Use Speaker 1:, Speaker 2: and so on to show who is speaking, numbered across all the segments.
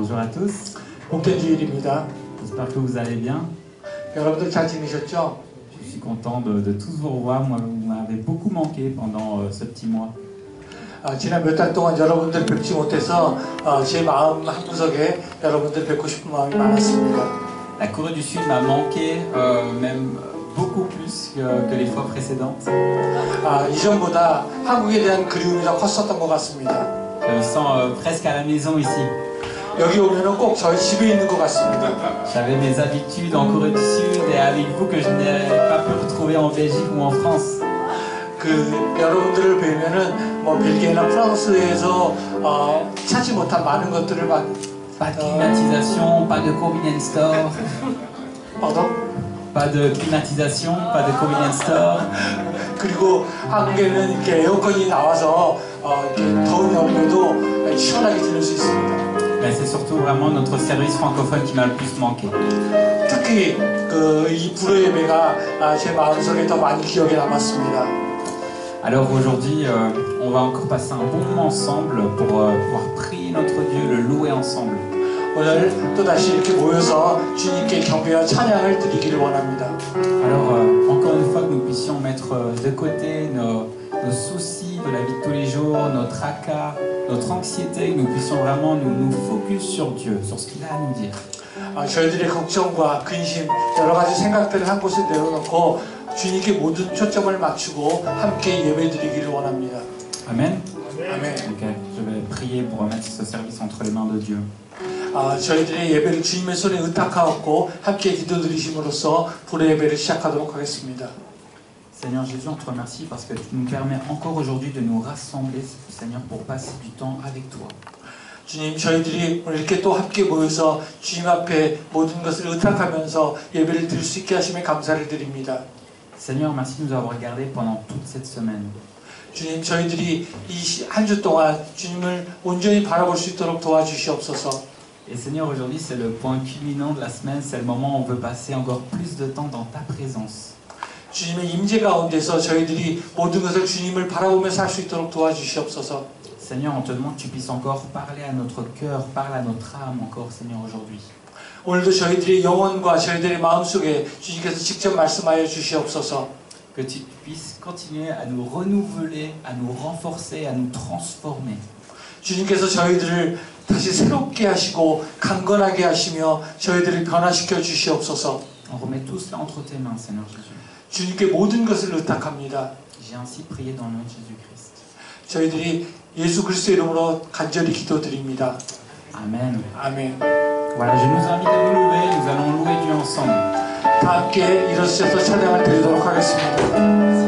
Speaker 1: Bonjour à tous.
Speaker 2: 복된 주일입니다.
Speaker 1: J'espère que vous allez bien.
Speaker 2: 여러분들 잘 지내셨죠?
Speaker 1: Je suis content de tous vous revoir. Moi, vous m'avez beaucoup manqué pendant ce petit mois.
Speaker 2: 지난 몇 달 동안 여러분들 뵙지 못해서 제 마음 한구석에 여러분들 뵙고 싶은 마음이 많았습니다.
Speaker 1: La Corée du Sud m'a manqué, même beaucoup plus que les fois précédentes.
Speaker 2: 이전보다 한국에 대한 그리움이 더 컸었던 것 같습니다.
Speaker 1: Je me sens presque à la maison ici.
Speaker 2: 여기 오면은 꼭 저희 집에 있는 것 같습니다.
Speaker 1: J'avais mes habitudes en Corée du Sud et avec vous que je n'ai pas pu retrouver en Belgique ou en France.
Speaker 2: 여러분들을 뵈면은 뭐 벨기에나 프랑스에서 찾지 못한 많은 것들을 막
Speaker 1: Pas de climatisation, pas de convenience store.
Speaker 2: Pardon?
Speaker 1: Pas de climatisation, pas de convenience store.
Speaker 2: 그리고 한국에는 이렇게 에어컨이 나와서 이렇게 더운 여름에도 시원하게 지낼 수 있습니다.
Speaker 1: Mais c'est surtout vraiment notre service francophone qui m'a le plus manqué.
Speaker 2: 특히 이 불의 예배가 제 마음속에 더 많이 기억에 남았습니다.
Speaker 1: Alors aujourd'hui, on va encore passer un bon moment ensemble pour pouvoir prier notre Dieu, le louer ensemble.
Speaker 2: 오늘 또 다시 이렇게 모여서 주님께 경배와 찬양을 드리기를 원합니다.
Speaker 1: Alors encore une fois que nous puissions mettre de côté nos soucis de la vie de tous les jours, nos tracas, notre anxiété, que nous puissions vraiment nous focus sur Dieu, sur ce qu'il a à nous dire.
Speaker 2: 저희들의 걱정과 근심, 여러 가지 생각들을 한 곳에 내려놓고 주님께 모든 초점을 맞추고 함께 예배드리기를 원합니다.
Speaker 1: Amen.
Speaker 2: 아멘.
Speaker 1: Ok, je vais prier pour remettre ce service entre les mains de Dieu.
Speaker 2: 저희들의 예배를 주님의 손에 의탁하고 함께 기도드리심으로써 불의 예배를 시작하도록 하겠습니다.
Speaker 1: Seigneur Jésus, on te remercie parce que tu nous permets encore aujourd'hui de nous rassembler, Seigneur, pour passer du temps avec toi.
Speaker 2: 주님, 저희들이 오늘 이렇게 또 함께 모여서 주님 앞에 모든 것을 의탁하면서 예배를 드릴 수 있게 하심에 감사를 드립니다.
Speaker 1: Seigneur, merci de nous avoir gardés pendant toute cette semaine.
Speaker 2: 주님, 저희들이 이 한 주 동안 주님을 온전히 바라볼 수 있도록 도와주시옵소서.
Speaker 1: Et Seigneur, aujourd'hui, c'est le point culminant de la semaine, c'est le moment où on veut passer encore plus de temps dans ta présence.
Speaker 2: 주님의 임재 가운데서 저희들이 모든 것을 주님을 바라보면서 할 수 있도록 도와주시옵소서.
Speaker 1: Seigneur, on te demande que tu puisses encore parler à notre cœur, parler à notre âme encore, Seigneur, aujourd'hui.
Speaker 2: 오늘도 저희들의 영혼과 저희들의 마음속에 주님께서 직접 말씀하여 주시옵소서.
Speaker 1: Que tu puisses continuer à nous renouveler, à nous renforcer, à nous transformer.
Speaker 2: 주님께서 저희들을 다시 새롭게 하시고 강건하게 하시며 저희들을 변화시켜 주시옵소서.
Speaker 1: On remet tout cela entre tes mains, Seigneur Jésus.
Speaker 2: 주님께 모든 것을 의탁합니다.
Speaker 1: J'ai ainsi prié dans le nom de Jésus-Christ.
Speaker 2: 저희들이 예수 그리스도의 이름으로 간절히 기도드립니다.
Speaker 1: Amen.
Speaker 2: 아멘.
Speaker 1: Voilà, je nous invite à nous lever, nous allons louer Dieu ensemble.
Speaker 2: 다 함께 일어서서 찬양을 드리도록 하겠습니다.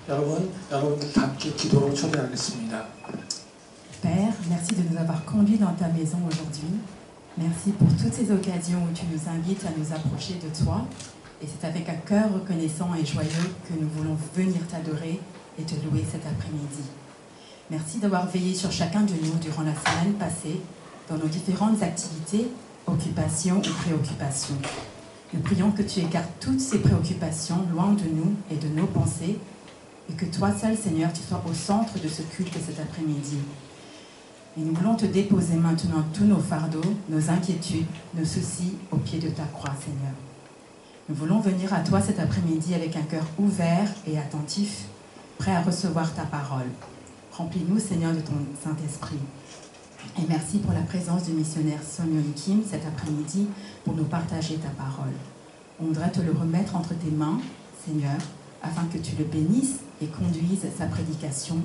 Speaker 2: 여러분들 다 함께 기도로 초대하겠습니다.
Speaker 3: Père, merci de nous avoir conduits dans ta maison aujourd'hui. Merci pour toutes ces occasions où tu nous invites à nous approcher de toi. Et c'est avec un cœur reconnaissant et joyeux que nous voulons venir t'adorer et te louer cet après-midi. Merci d'avoir veillé sur chacun de nous durant la semaine passée, dans nos différentes activités, occupations ou préoccupations. Nous prions que tu écartes toutes ces préoccupations loin de nous et de nos pensées, et que toi seul, Seigneur, tu sois au centre de ce culte cet après-midi. Et nous voulons te déposer maintenant tous nos fardeaux, nos inquiétudes, nos soucis au pied de ta croix, Seigneur. Nous voulons venir à toi cet après-midi avec un cœur ouvert et attentif, prêt à recevoir ta parole. Remplis-nous, Seigneur, de ton Saint-Esprit. Et merci pour la présence du missionnaire Son Yoon Kim cet après-midi pour nous partager ta parole. On voudrait te le remettre entre tes mains, Seigneur, afin que tu le bénisses et conduises sa prédication,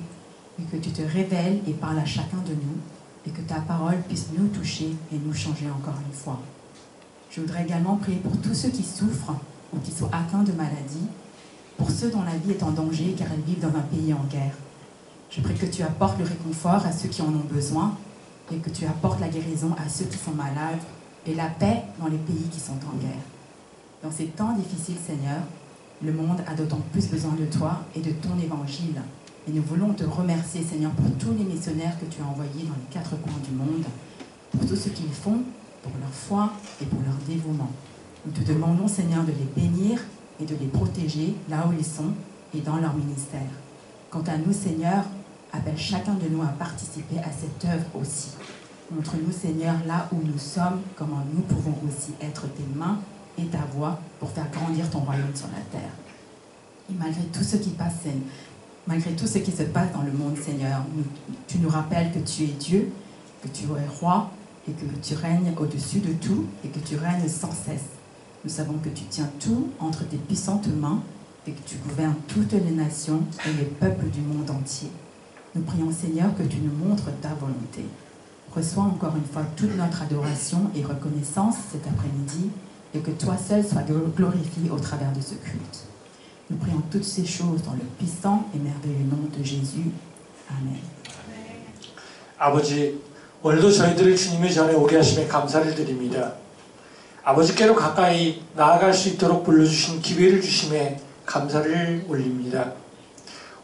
Speaker 3: et que tu te révèles et parles à chacun de nous, et que ta parole puisse nous toucher et nous changer encore une fois. Je voudrais également prier pour tous ceux qui souffrent ou qui sont atteints de maladies, pour ceux dont la vie est en danger car ils vivent dans un pays en guerre. Je prie que tu apportes le réconfort à ceux qui en ont besoin et que tu apportes la guérison à ceux qui sont malades et la paix dans les pays qui sont en guerre. Dans ces temps difficiles, Seigneur, le monde a d'autant plus besoin de toi et de ton évangile. Et nous voulons te remercier, Seigneur, pour tous les missionnaires que tu as envoyés dans les 4 coins du monde, pour tout ce qu'ils font, pour leur foi et pour leur dévouement. Nous te demandons, Seigneur, de les bénir et de les protéger là où ils sont et dans leur ministère. Quant à nous, Seigneur, appelle chacun de nous à participer à cette œuvre aussi. Montre-nous, Seigneur, là où nous sommes, comment nous pouvons aussi être tes mains et ta voix pour faire grandir ton royaume sur la terre. Et malgré tout ce qui passe, malgré tout ce qui se passe dans le monde, Seigneur, tu nous rappelles que tu es Dieu, que tu es roi et que tu règnes au-dessus de tout et que tu règnes sans cesse. Nous savons que tu tiens tout entre tes puissantes mains et que tu gouvernes toutes les nations et les peuples du monde entier. Nous prions, Seigneur, que tu nous montres ta volonté. Reçois encore une fois toute notre adoration et reconnaissance cet après-midi et que toi seul sois glorifié au travers de ce culte. Nous prions toutes ces choses dans le puissant et merveilleux nom de Jésus. Amen.
Speaker 2: 아버지, 오늘도 저희들을 주님의 전에 오게 하심에 감사를 드립니다. 아버지께로 가까이 나아갈 수 있도록 불러주신 기회를 주심에 감사를 올립니다.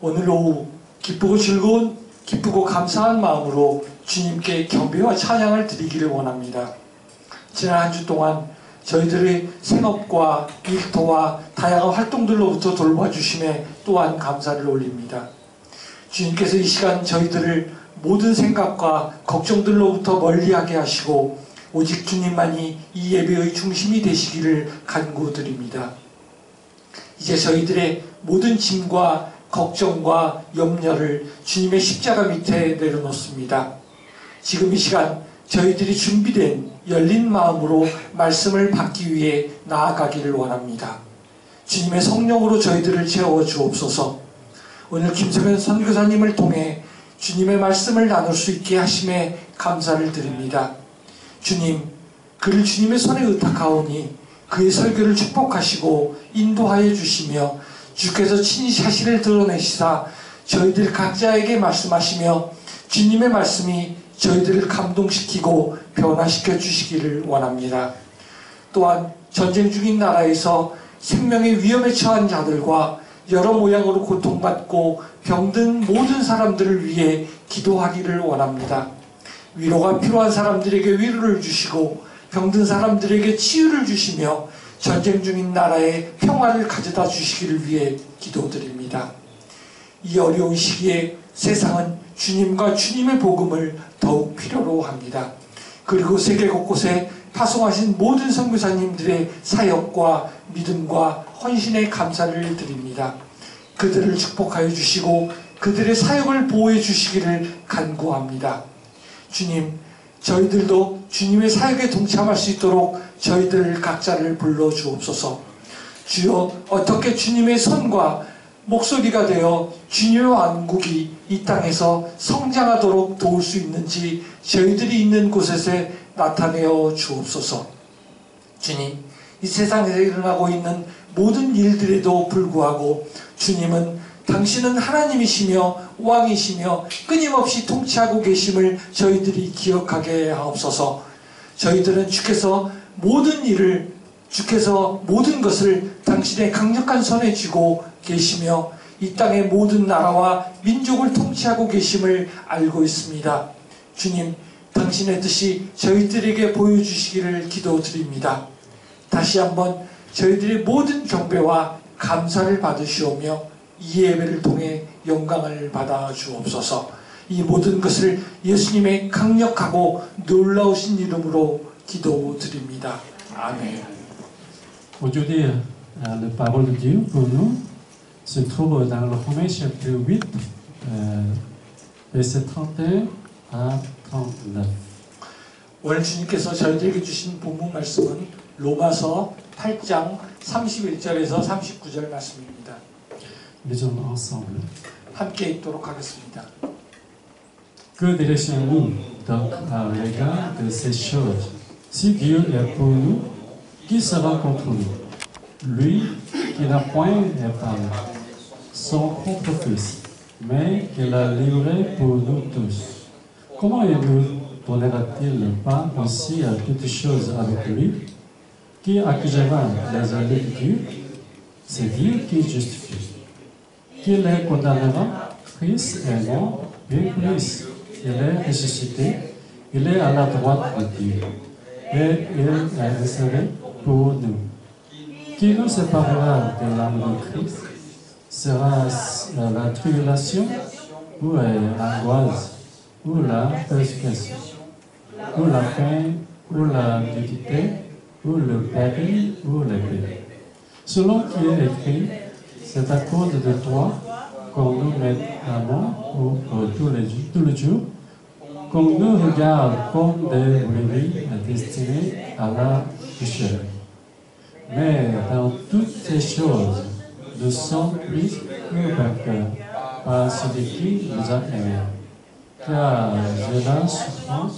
Speaker 2: 오늘 오후 기쁘고 감사한 마음으로 주님께 경배와 찬양을 드리기를 원합니다. 지난 한 주 동안 저희들의 생업과 일터와 다양한 활동들로부터 돌봐주심에 또한 감사를 올립니다. 주님께서 이 시간 저희들을 모든 생각과 걱정들로부터 멀리하게 하시고 오직 주님만이 이 예배의 중심이 되시기를 간구드립니다. 이제 저희들의 모든 짐과 걱정과 염려를 주님의 십자가 밑에 내려놓습니다. 지금 이 시간 저희들이 준비된 열린 마음으로 말씀을 받기 위해 나아가기를 원합니다. 주님의 성령으로 저희들을 채워 주옵소서. 오늘 김성현 선교사님을 통해 주님의 말씀을 나눌 수 있게 하심에 감사를 드립니다. 주님, 그를 주님의 손에 의탁하오니 그의 설교를 축복하시고 인도하여 주시며 주께서 친히 사실을 드러내시사 저희들 각자에게 말씀하시며 주님의 말씀이 저희들을 감동시키고 변화시켜 주시기를 원합니다. 또한 전쟁 중인 나라에서 생명의 위험에 처한 자들과 여러 모양으로 고통받고 병든 모든 사람들을 위해 기도하기를 원합니다. 위로가 필요한 사람들에게 위로를 주시고 병든 사람들에게 치유를 주시며 전쟁 중인 나라에 평화를 가져다 주시기를 위해 기도드립니다. 이 어려운 시기에 세상은 주님과 주님의 복음을 더욱 필요로 합니다. 그리고 세계 곳곳에 파송하신 모든 선교사님들의 사역과 믿음과 헌신에 감사를 드립니다. 그들을 축복하여 주시고 그들의 사역을 보호해 주시기를 간구합니다. 주님, 저희들도 주님의 사역에 동참할 수 있도록 저희들 각자를 불러 주옵소서. 주여, 어떻게 주님의 손과 목소리가 되어 주님의 왕국이 이 땅에서 성장하도록 도울 수 있는지 저희들이 있는 곳에서 나타내어 주옵소서. 주님, 이 세상에서 일어나고 있는 모든 일들에도 불구하고 주님은 당신은 하나님이시며 왕이시며 끊임없이 통치하고 계심을 저희들이 기억하게 하옵소서. 저희들은 주께서 모든 것을 당신의 강력한 손에 쥐고 계시며 이 땅의 모든 나라와 민족을 통치하고 계심을 알고 있습니다. 주님, 당신의 뜻이 저희들에게 보여주시기를 기도드립니다. 다시 한번 저희들의 모든 경배와 감사를 받으시오며 이 예배를 통해 영광을 받아 주옵소서. 이 모든 것을 예수님의 강력하고 놀라우신 이름으로 기도드립니다. 아멘.
Speaker 4: Aujourd'hui, la parole de Dieu pour nous se trouve dans le Romains chapitre 8, verset 31 à 39.
Speaker 2: 오늘 주님께서 저희들에게 주신 본문 말씀은 로마서 8장 31절에서 39절 말씀입니다.
Speaker 4: Lisons ensemble.
Speaker 2: 함께 읽도록 하겠습니다.
Speaker 4: Que dirons-nous donc à l'égard de ces choses? Si Dieu est pour nous, qui sera contre nous? Lui qui n'a point épargné son propre Fils, mais qui l'a livré pour nous tous. Comment il nous donnera-t-il pas aussi à toutes choses avec lui? Qui accusera les élus de Dieu? C'est Dieu qui justifie. Qui les condamnera? Christ est mort, bien plus. Il est ressuscité, il est à la droite de Dieu, et il est intercédé pour nous. Qui nous séparera de l'amour de Christ? Sera la tribulation, ou l'angoisse, ou la persécution, ou la faim, ou la nudité, ou le péril, ou l'épée. Selon qui est écrit, c'est à cause de toi qu'on nous met à mort tous les jours, qu'on nous regarde comme des brebis destinés à la boucherie. Mais dans toutes ces choses, nous sommes plus que vainqueurs par celui qui nous a aimés. Car je la souffrance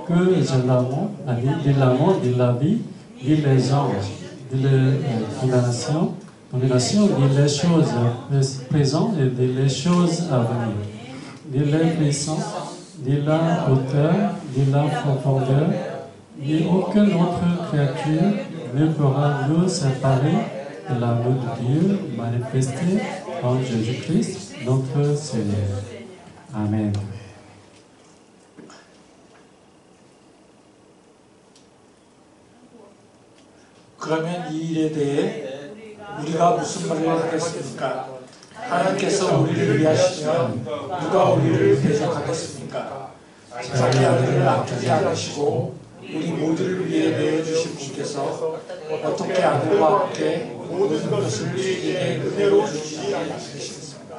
Speaker 4: que je l'amour, de la vie, de les anges, de la domination, de les choses présentes et de les choses à venir, de les puissances, de la hauteur, de la profondeur, et aucune autre créature ne pourra nous séparer de l'amour de Dieu manifesté en Jésus-Christ, notre Seigneur. Amen.
Speaker 2: 그러면 이 일에 대해 우리가 무슨 말을 하겠습니까? 하나님께서 우리를 위하시면 누가 우리를 대적하겠습니까? 자기 아들을 아끼지 않으시고 우리 모두를 위해 내어주신 분께서 어떻게 아들과 함께 모든 것을 우리에게 은혜로 주시지 않으시겠습니까?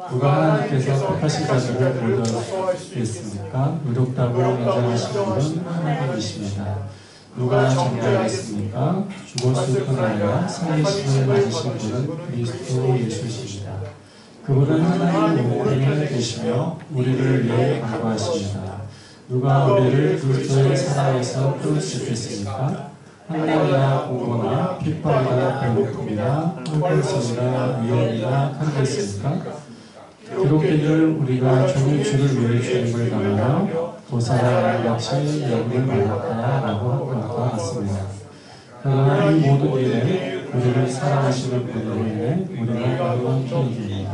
Speaker 4: 누가 하나님께서 택하신 자들을 불러주겠습니까? 의롭다고 인정하신 분은 하나님이십니다. 누가 정죄하겠습니까? 죽었을 뿐 아니라 살리심을 받으신 분은 그리스도 예수이십니다. 그분은 하나님 우편에 계시며 우리를 위해 간구하십니다. 누가 우리를 그리스도의 사랑에서 끊을 수 있겠습니까? 환난이나 공고나 핍박이나 배고픔이나 헐벗음이나 위험이나 칼이겠습니까? 기록되기를 우리가 종일 주를 위해 주님을 당하여 보살하는 같이 여김을 받았다라고 한 것과 같습니다. 그러나 이 모든 일에 우리를 사랑하시는 분으로 인해 우리는 영원히 이깁니다.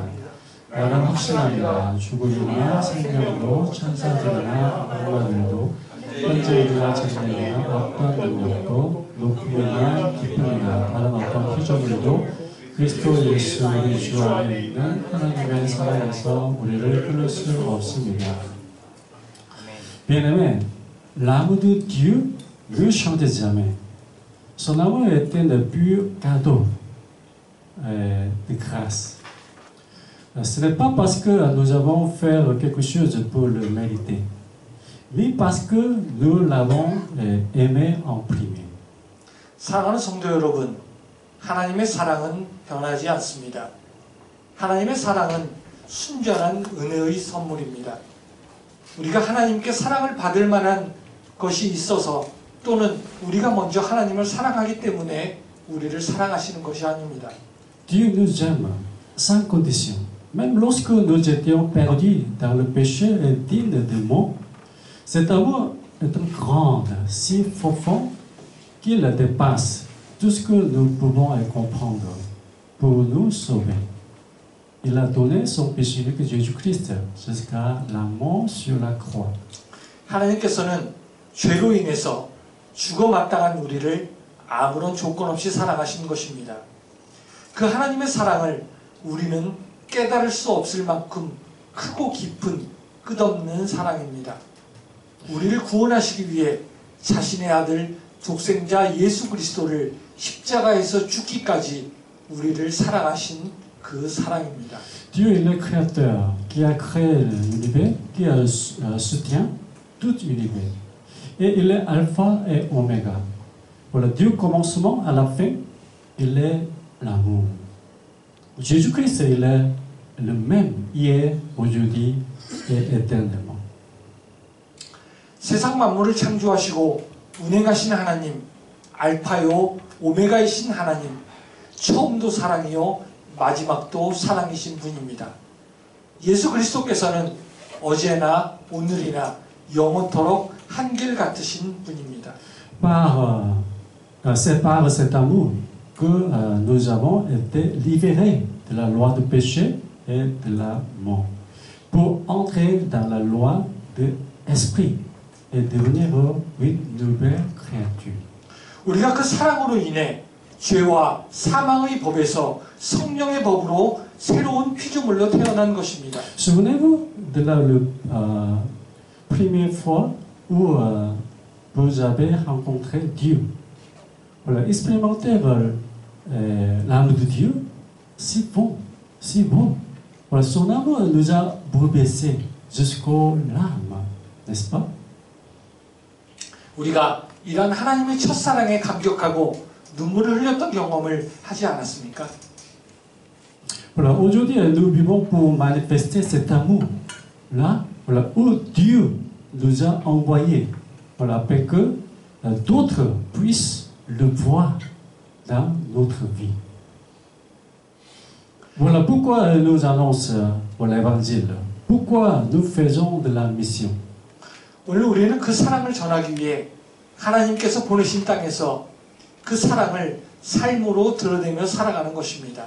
Speaker 4: 나는 확신합니다. 죽음이나 생명도 천사들이나 악마들도 현재이나 전쟁이나 어떤 능력도 높음이나 깊음이나 다른 어떤 피조물도 그리스도 예수 우리 주 안에 있는 하나님의 사랑에서 우리를 끊을 수 없습니다. Bien-aimé, l'amour de Dieu ne change jamais. Son amour était le pur cadeau de grâce. Ce n'est pas parce que nous avons fait quelque chose pour le mériter, mais parce que nous l'avons aimé en premier.
Speaker 2: 사랑하는 성도 여러분, 하나님의 사랑은 변하지 않습니다. 하나님의 사랑은 순전한 은혜의 선물입니다. 우리가 하나님께 사랑을 받을 만한 것이 있어서 또는 우리가 먼저 하나님을 사랑하기 때문에 우리를 사랑하시는 것이 아닙니다.
Speaker 4: Dieu nous aime sans condition. Même lorsque nous étions perdus dans le péché et dignes de mort, cet amour est grand, si profond qu'il dépasse tout ce que nous pouvons comprendre pour nous sauver. Il a donné son Fils unique Jésus-Christ jusqu'à la mort sur la croix.
Speaker 2: 하나님께서는 죄로 인해서 죽어 마땅한 우리를 아무런 조건 없이 사랑하신 것입니다. 그 하나님의 사랑을 우리는 깨달을 수 없을 만큼 크고 깊은 끝없는 사랑입니다. 우리를 구원하시기 위해 자신의 아들 독생자 예수 그리스도를 십자가에서 죽기까지 우리를 사랑하신 그 사랑입니다.
Speaker 4: Dieu est le Créateur qui a créé l'univers, qui soutient tout l'univers. Et il est alpha et oméga. Voilà, du commencement à la fin, il est l'amour. Jésus-Christ, il est le même hier, aujourd'hui et éternellement.
Speaker 2: 세상 만물을 창조하시고 운행하신 하나님, 알파요 오메가이신 하나님, 처음도 사랑이요 마지막도 사랑이신 분입니다. 예수 그리스도께서는 어제나 오늘이나 영원토록 한결같으신 분입니다.
Speaker 4: C'est par cet amour que nous avons été libérés de la loi du péché et de la mort, pour entrer dans la loi de l'esprit et devenir une nouvelle créature.
Speaker 2: 우리가 그 사랑으로 인해 죄와 사망의 법에서 성령의 법으로 새로운 피조물로 태어난 것입니다.
Speaker 4: Souvenez-vous de la première fois où vous avez rencontré Dieu. Voilà, expérimentez l'âme de Dieu, si bon, si bon. Voilà, son amour nous a bouleversés jusqu'aux larmes, n'est-ce pas?
Speaker 2: 우리가 이런 하나님의 첫사랑에 감격하고 눈물을 흘렸던 경험을 하지 않았습니까?
Speaker 4: Voilà, aujourd'hui, nous vivons pour manifester cet amour-là, voilà, où Dieu nous a envoyés, voilà, pour que d'autres puissent le voir dans notre vie. Voilà pourquoi nous annonçons l'évangile. Pourquoi nous faisons de la mission.
Speaker 2: 오늘 우리는 그 사랑을 전하기 위해 하나님께서 보내신 땅에서 그 사랑을 삶으로 드러내며 살아가는 것입니다.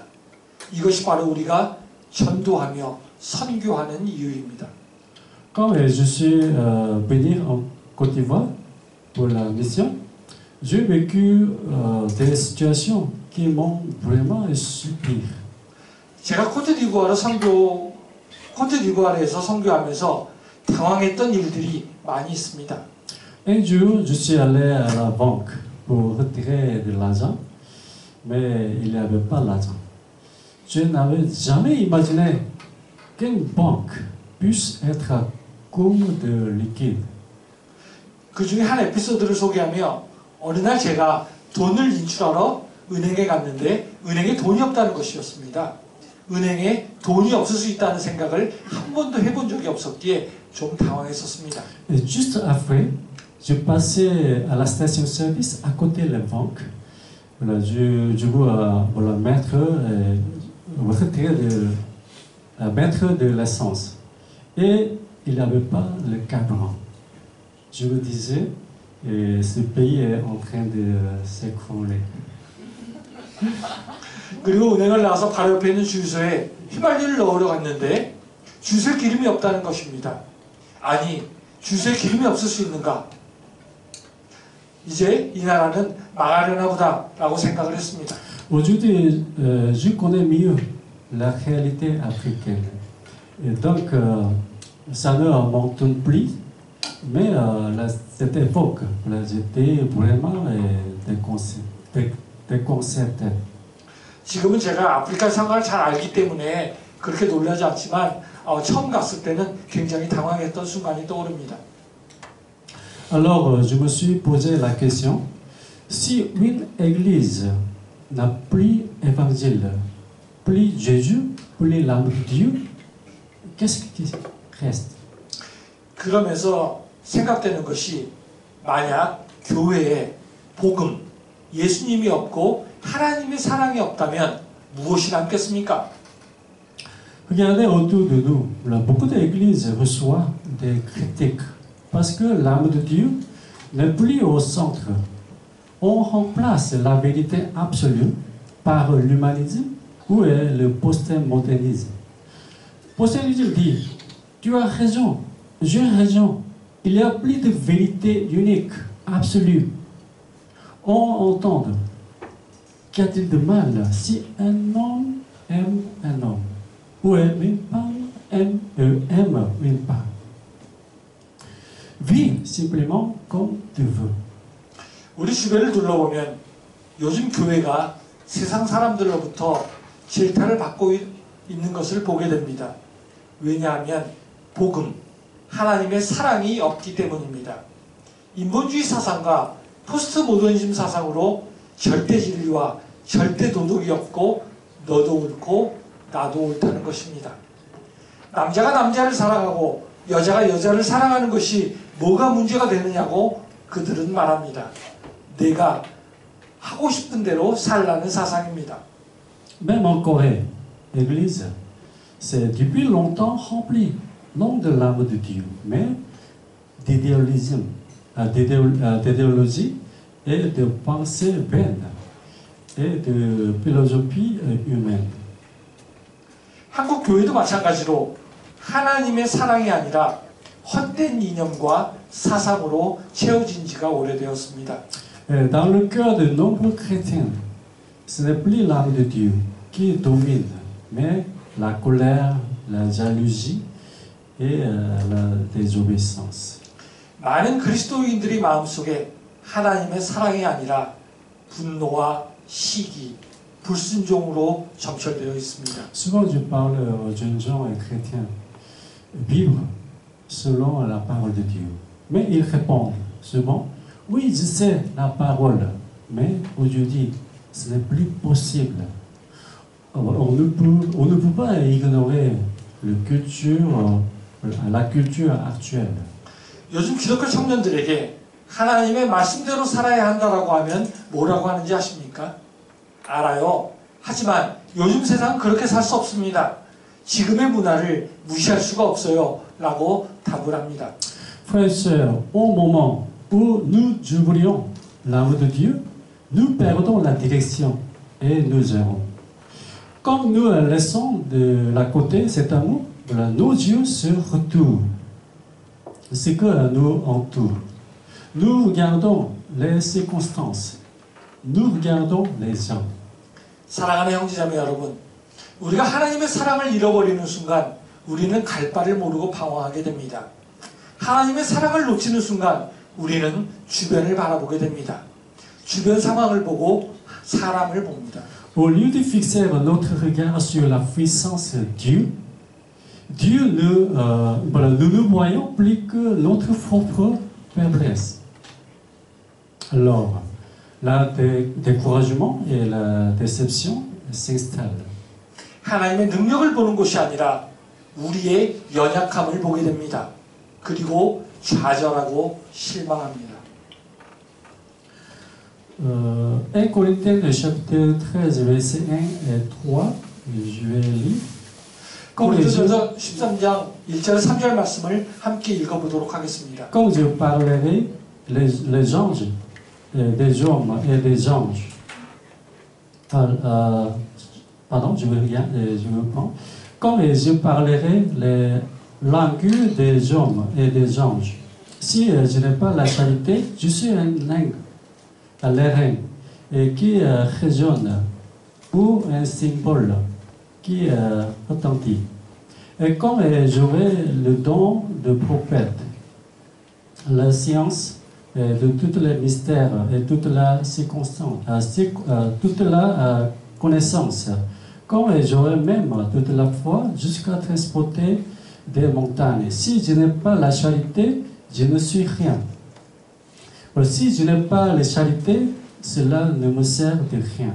Speaker 2: 이것이 바로 우리가 전도하며 선교하는 이유입니다.
Speaker 4: Quand je suis venu en Côte d'Ivoire pour la mission, j'ai vécu des situations qui m'ont vraiment surpris.
Speaker 2: 제가 코트디부아르에서 선교하면서 당황했던 일들이 많이 있습니다.
Speaker 4: Un jour, je suis allé à la banque pour retirer de l'argent, mais il n'y avait pas l'argent. Je n'avais jamais imaginé qu'une banque puisse être comme de liquide.
Speaker 2: 그 중에 한 에피소드를 소개하며 어느 날 제가 돈을 인출하러 은행에 갔는데 은행에 돈이 없다는 것이었습니다. 은행에 돈이 없을 수 있다는 생각을 한 번도 해본 적이 없었기에 좀 당황했었습니다.
Speaker 4: Et juste après, je passais à la station-service à côté de la banque. Voilà, je veux mettre de l'essence. Et il n'y avait pas le carburant. Je me disais, ce pays est en train de s'écrouler.
Speaker 2: 그리고 은행을 나와서 바로 옆에 있는 주유소에 휘발유를 넣으러 갔는데 주유소에 기름이 없다는 것입니다. 아니, 주유소에 기름이 없을 수 있는가? 이제 이 나라는 망하려나 보다라고 생각을 했습니다.
Speaker 4: Aujourd'hui, je connais mieux la réalité africaine. Et donc, ça ne m'entonne plus. Mais cette époque, j'étais vraiment déconcerté.
Speaker 2: 지금은 제가 아프리카 상황을 잘 알기 때문에 그렇게 놀라지 않지만 처음 갔을 때는 굉장히 당황했던 순간이 떠오릅니다.
Speaker 4: Alors, je me suis posé la question, si une église n'a plus évangile, plus Jésus, plus l'amour de Dieu, qu'est-ce qui reste?
Speaker 2: 그러면서 생각되는 것이 만약 교회에 복음, 예수님이 없고 하나님의 사랑이 없다면 무엇이 남겠습니까?
Speaker 4: Regardez autour de nous, beaucoup d'églises reçoivent des critiques parce que l'âme de Dieu n'est plus au centre. On remplace la vérité absolue par l'humanisme ou le postmodernisme. Postmodernisme dit, tu as raison, j'ai raison, il n'y a plus de vérité unique, absolue. On entend, qu'y a-t-il de mal si un homme aime un homme ou une femme aime une femme? Vis simplement comme tu veux.
Speaker 2: 우리 주변을 둘러보면 요즘 교회가 세상 사람들로부터 질타를 받고 있는 것을 보게 됩니다. 왜냐하면 복음, 하나님의 사랑이 없기 때문입니다. 인본주의 사상과 포스트 모더니즘 사상으로 절대 진리와 절대 도덕이 없고 너도 옳고 나도 옳다는 것입니다. 남자가 남자를 사랑하고 여자가 여자를 사랑하는 것이 뭐가 문제가 되느냐고 그들은 말합니다. 내가 하고 싶은 대로 살라는 사상입니다.
Speaker 4: Même en Corée, l'Église, c'est depuis longtemps rempli, non de l'âme de Dieu, mais d'idéalisme, d'idéologie et de pensée vaine et de philosophie humaine.
Speaker 2: 한국 교회도 마찬가지로 하나님의 사랑이 아니라 헛된 이념과 사상으로 채워진 지가 오래되었습니다.
Speaker 4: Dans le cœur de nombreux chrétiens, ce n'est plus l'âme de Dieu qui domine, mais la colère, la jalousie et la désobéissance.
Speaker 2: 많은 그리스도인들이 마음속에 하나님의 사랑이 아니라 분노와 시기, 불순종으로 점철되어 있습니다.
Speaker 4: Souvent, je parle aux jeunes gens et chrétiens, vivre selon la parole de Dieu. Mais ils répondent souvent, oui, je sais la parole, mais aujourd'hui, ce n'est plus possible. On ne peut pas ignorer la culture actuelle.
Speaker 2: 요즘 기독교 청년들에게 하나님의 말씀대로 살아야 한다라고 하면 뭐라고 하는지 아십니까? 알아요. 하지만 요즘 세상은 그렇게 살 수 없습니다. 지금의 문화를 무시할 수가 없어요. 라고 답을 합니다.
Speaker 4: Frères et sœurs, au moment où nous oublions l'âme de Dieu, nous perdons la direction et nous errons. Comme nous laissons de la côté cet amour, nos yeux se retournent. Ce que nous entoure. Nous regardons les circonstances. Nous regardons les gens.
Speaker 2: 사랑하는 형제자매 여러분, 우리가 하나님의 사랑을 잃어버리는 순간 우리는 갈 바를 모르고 방황하게 됩니다. 하나님의 사랑을 놓치는 순간 우리는 주변을 바라보게 됩니다. 주변 상황을 보고 사람을 봅니다.
Speaker 4: Au lieu de fixer notre regard sur la puissance de Dieu, nous ne voyons plus que notre propre faiblesse. Alors, le découragement et la déception s'installent.
Speaker 2: 하나님의 능력을 보는 것이 아니라 우리의 연약함을 보게 됩니다. 그리고 좌절하고 실망합니다.
Speaker 4: 1 Corinthiens chapitre 13 verset 1 et 3, je vais lire.
Speaker 2: 고린도전서 13장 1절 3절 말씀을 함께 읽어보도록 하겠습니다.
Speaker 4: Quand je parlerai les anges, des hommes et des anges, pardon, je reprends. Quand je parlerai les langues des hommes et des anges, si je n'ai pas la charité, je suis un lingue, un l'airain, qui résonne, ou un symbole qui retentit. Et quand j'aurai le don de prophète, la science de tous les mystères et toute la circonstance, toute la connaissance, quand j'aurai même toute la foi jusqu'à transporter des montagnes. Si je n'ai pas la charité, je ne suis rien. Si je n'ai pas la charité, cela ne me sert de rien.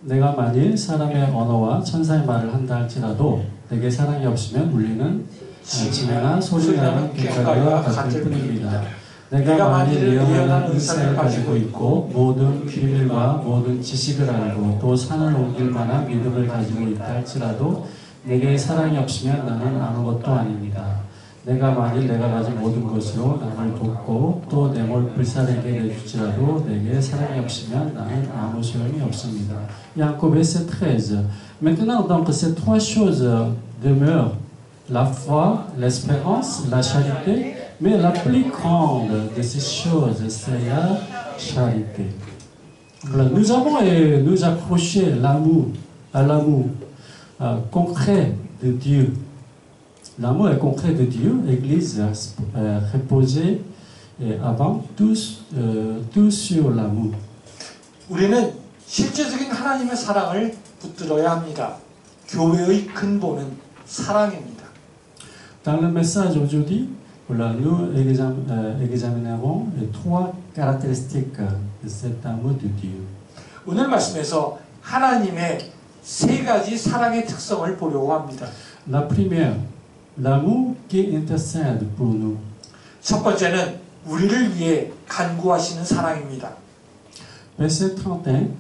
Speaker 4: 내가 만일 사람의 언어와 천사의 말을 한다 할지라도 내게 사랑이 없으면 울리는 지면한 소리나는 꽹과리와 같을 뿐입니다. 내가 만일 예언한 은사를 가지고 있고 모든 비밀과 모든 지식을 알고 또 산을 옮길 만한 믿음을 가지고 있다 할지라도 내게 사랑이 없으면 나는 아무것도 아닙니다. 내가 만일 내가 가진 모든 것으로 남을 돕고 또 내 몸을 불사르게 내줄지라도 내게 사랑이 없으면 나는 아무 소용이 없습니다. Jacob verset 13. Maintenant, donc, ces trois choses demeurent: la foi, l'espérance, la charité, mais la plus grande de ces choses, c'est la charité. Alors, nous avons nous accroché l'amour à l'amour concret de Dieu. L'amour est concret de Dieu, l'Église reposait avant tout sur l'amour.
Speaker 2: 우리는 실제적인 하나님의 사랑을 붙들어야 합니다. 교회의 근본은 사랑입니다.
Speaker 4: Dans le message aujourd'hui, voilà, nous examinerons les trois caractéristiques de cet amour de Dieu.
Speaker 2: 오늘 말씀에서 하나님의 세 가지 사랑의 특성을 보려고 합니다.
Speaker 4: La première, l'amour qui intercède pour nous.
Speaker 2: 첫 번째는 우리를 위해 간구하시는 사랑입니다.
Speaker 4: Verset 31,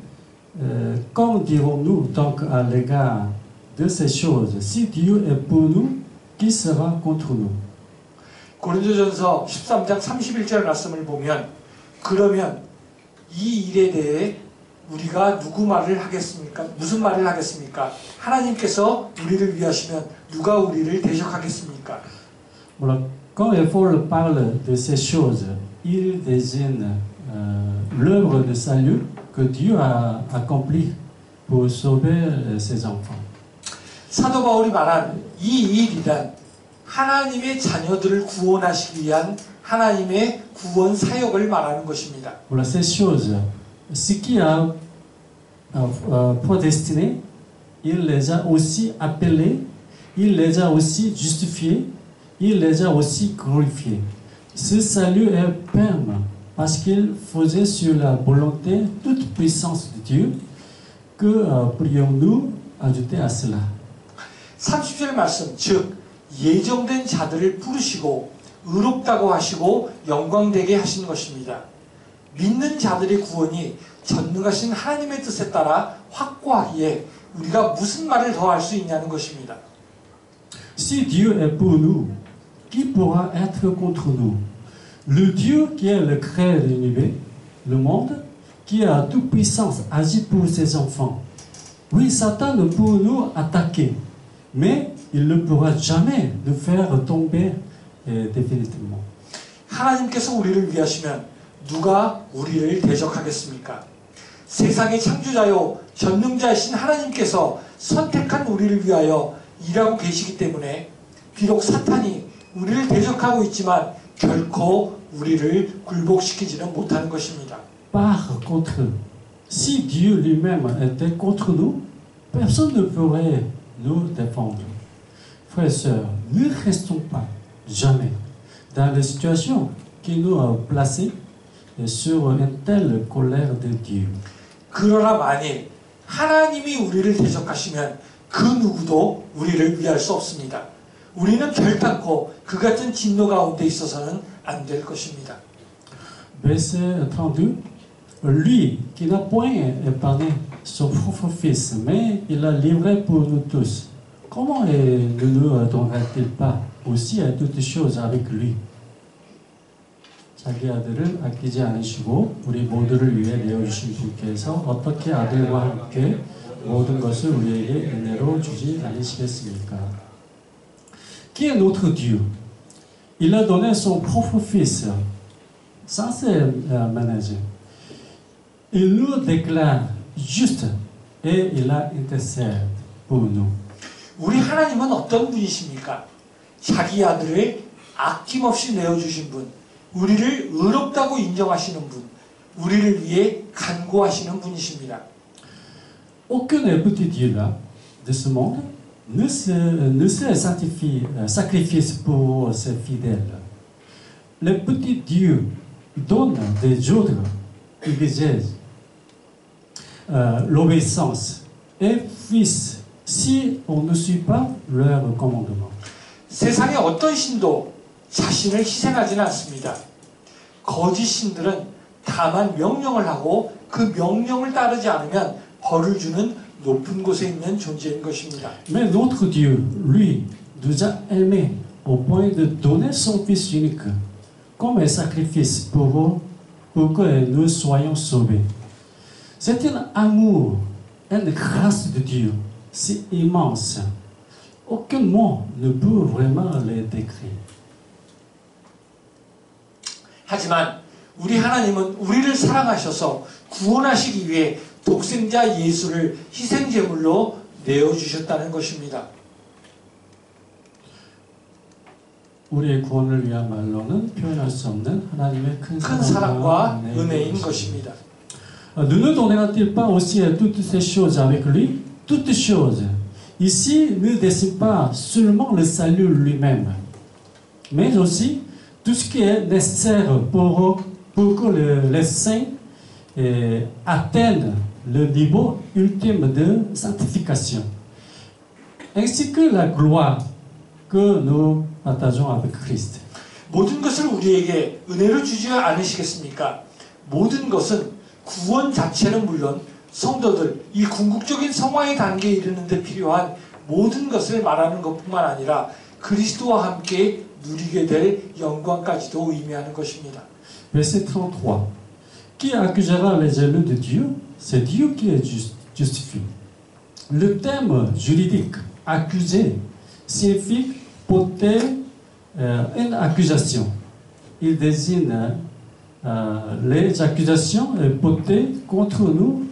Speaker 4: comme dirons-nous donc à l'égard de ces choses, si Dieu est pour nous, qui sera contre nous?
Speaker 2: 고린도전서 13장 31절 말씀을 보면 그러면 이 일에 대해 우리가 누구 말을 하겠습니까? 무슨 말을 하겠습니까? 하나님께서 우리를 위하시면 누가 우리를 대적하겠습니까?
Speaker 4: Voilà. Quand Paul parle de ces choses, il désigne l'œuvre de salut que Dieu a accomplie pour sauver ses enfants.
Speaker 2: 사도 바울이 말한 이 일이란 하나님의 자녀들을 구원하시기 위한 하나님의 구원 사역을 말하는 것입니다.
Speaker 4: Voilà, ces choses, ce qui a prédestiné, il les a aussi appelés, il les a aussi justifiés, il les a aussi glorifiés. Ce salut est ferme parce qu'il faisait sur la volonté toute puissance de Dieu. Que pourrions-nous ajouter à cela?
Speaker 2: 30절 말씀, 즉 예정된 자들을 부르시고 의롭다고 하시고 영광되게 하신 것입니다. 믿는 자들의 구원이 전능하신 하나님의 뜻에 따라 확고하기에 우리가 무슨 말을 더 할 수 있냐는 것입니다.
Speaker 4: Si Dieu est pour nous, qui pourra être contre nous? Le Dieu qui est le créateur de l'univers, le monde, qui a toute puissance, agit pour ses enfants. Oui, Satan peut nous attaquer, mais il ne pourra jamais nous faire tomber définitivement.
Speaker 2: 하나님께서 우리를 위하시면 누가 우리를 대적하겠습니까? 세상의 창조자요 전능자이신 하나님께서 선택한 우리를 위하여 일하고 계시기 때문에 비록 사탄이 우리를 대적하고 있지만 결코 우리를 굴복시키지는 못하는 것입니다.
Speaker 4: Par contre, si Dieu lui-même était contre nous, personne ne pourrait nous défendre. Frères et sœurs, ne restons pas jamais dans les situations qui nous ont placés sur une telle colère de Dieu.
Speaker 2: 그러나 만일 하나님이 우리를 대적하시면 그 누구도 우리를 위할 수 없습니다. 우리는 결단코 그 같은 진노 가운데 있어서는 안 될 것입니다.
Speaker 4: Verset 32. Lui qui n'a point épargné son propre fils, mais il l'a livré pour nous tous, comment ne nous donnera-t-il pas aussi à toutes choses avec lui? 자기 아들을 아끼지 않으시고 우리 모두를 위해 내어주신 분께서 어떻게 아들과 함께 모든 것을 우리에게 은혜로 주지 않으시겠습니까? Qui est notre Dieu? Il a donné son propre fils. Ça c'est manager. Il nous déclare juste et il a intercède pour nous.
Speaker 2: 우리 하나님은 어떤 분이십니까? 자기 아들을 아낌없이 내어주신 분, 우리를 의롭다고 인정하시는 분, 우리를 위해 간구하시는 분이십니다.
Speaker 4: Aucun petit Dieu là de ce monde ne se sacrifie pour ses fidèles. Les petits dieux donnent des ordres, exigent l'obéissance et fuient si on ne suit pas leurs commandements.
Speaker 2: 세상의 어떤 신도 자신을 희생하지는 않습니다. 거짓 신들은 다만 명령을 하고 그 명령을 따르지 않으면 벌을 주는 높은 곳에 있는 존재인 것입니다.
Speaker 4: Mais notre Dieu, lui, nous a aimés au point de donner son Fils unique comme un sacrifice pour que nous soyons sauvés. C'est un amour, une grâce de Dieu si immense. Aucun mot ne peut vraiment les décrire.
Speaker 2: 하지만 우리 하나님은 우리를 사랑하셔서 구원하시기 위해 독생자 예수를 희생제물로 내어주셨다는 것입니다.
Speaker 4: 우리의 구원을 위한 말로는 표현할 수 없는 하나님의 큰
Speaker 2: 사랑과 은혜인 것입니다.
Speaker 4: Ne nous donnera-t-il pas aussi toutes ces choses avec lui? Toutes choses. Ici ne désigne pas seulement le salut lui-même, mais aussi tout ce qui est nécessaire pour que les saints atteignent le niveau ultime de sanctification, ainsi que la gloire que nous partageons avec Christ.
Speaker 2: 모든 것을 우리에게 은혜로 주지 않으시겠습니까? 모든 것은 구원 자체는 물론 성도들, 이 궁극적인 성화의 단계에 이르는 데 필요한 모든 것을 말하는 것뿐만 아니라 그리스도와 함께 누리게 될 영광까지도 의미하는 것입니다.
Speaker 4: Verset 33. Qui accusera les élus de Dieu? C'est Dieu qui les justifie. Le terme juridique accusé signifie porter une accusation. Il désigne les accusations portées contre nous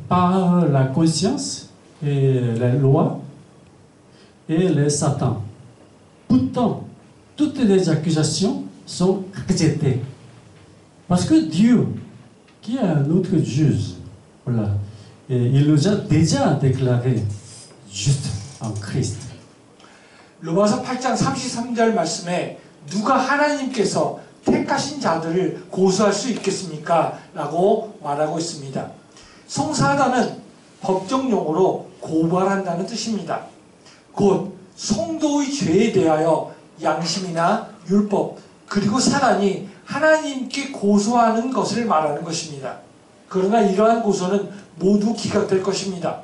Speaker 4: par la conscience et les lois et les Satan. Pourtant, toutes les accusations sont rejetées. Parce que Dieu, qui est notre juge, voilà, il nous a déjà déclaré justes en Christ.
Speaker 2: 로마서 8장 33절 말씀에 누가 하나님께서 택하신 자들을 고소할 수 있겠습니까? 라고 말하고 있습니다. 송사하다는 법정 용어로 고발한다는 뜻입니다. 곧 성도의 죄에 대하여 양심이나 율법 그리고 사단이 하나님께 고소하는 것을 말하는 것입니다. 그러나 이러한 고소는 모두 기각될 것입니다.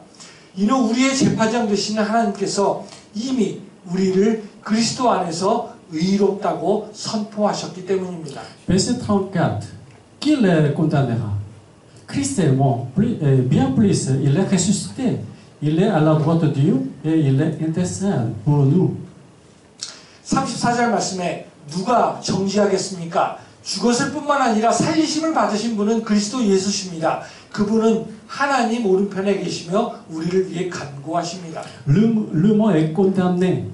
Speaker 2: 이는 우리의 재판장 되시는 하나님께서 이미 우리를 그리스도 안에서 의롭다고 선포하셨기 때문입니다.
Speaker 4: Verset 34. Qui les condamnera? Christ est mort, bien plus, il est ressuscité. Il est à la droite de Dieu et il est intercède pour nous.
Speaker 2: 34절 말씀에 누가 정죄하겠습니까? 죽었을 뿐만 아니라 살리심을 받으신 분은 그리스도 예수십니다. 그분은 하나님 오른편에 계시며 우리를 위해 간구하십니다.
Speaker 4: Le mot est condamné.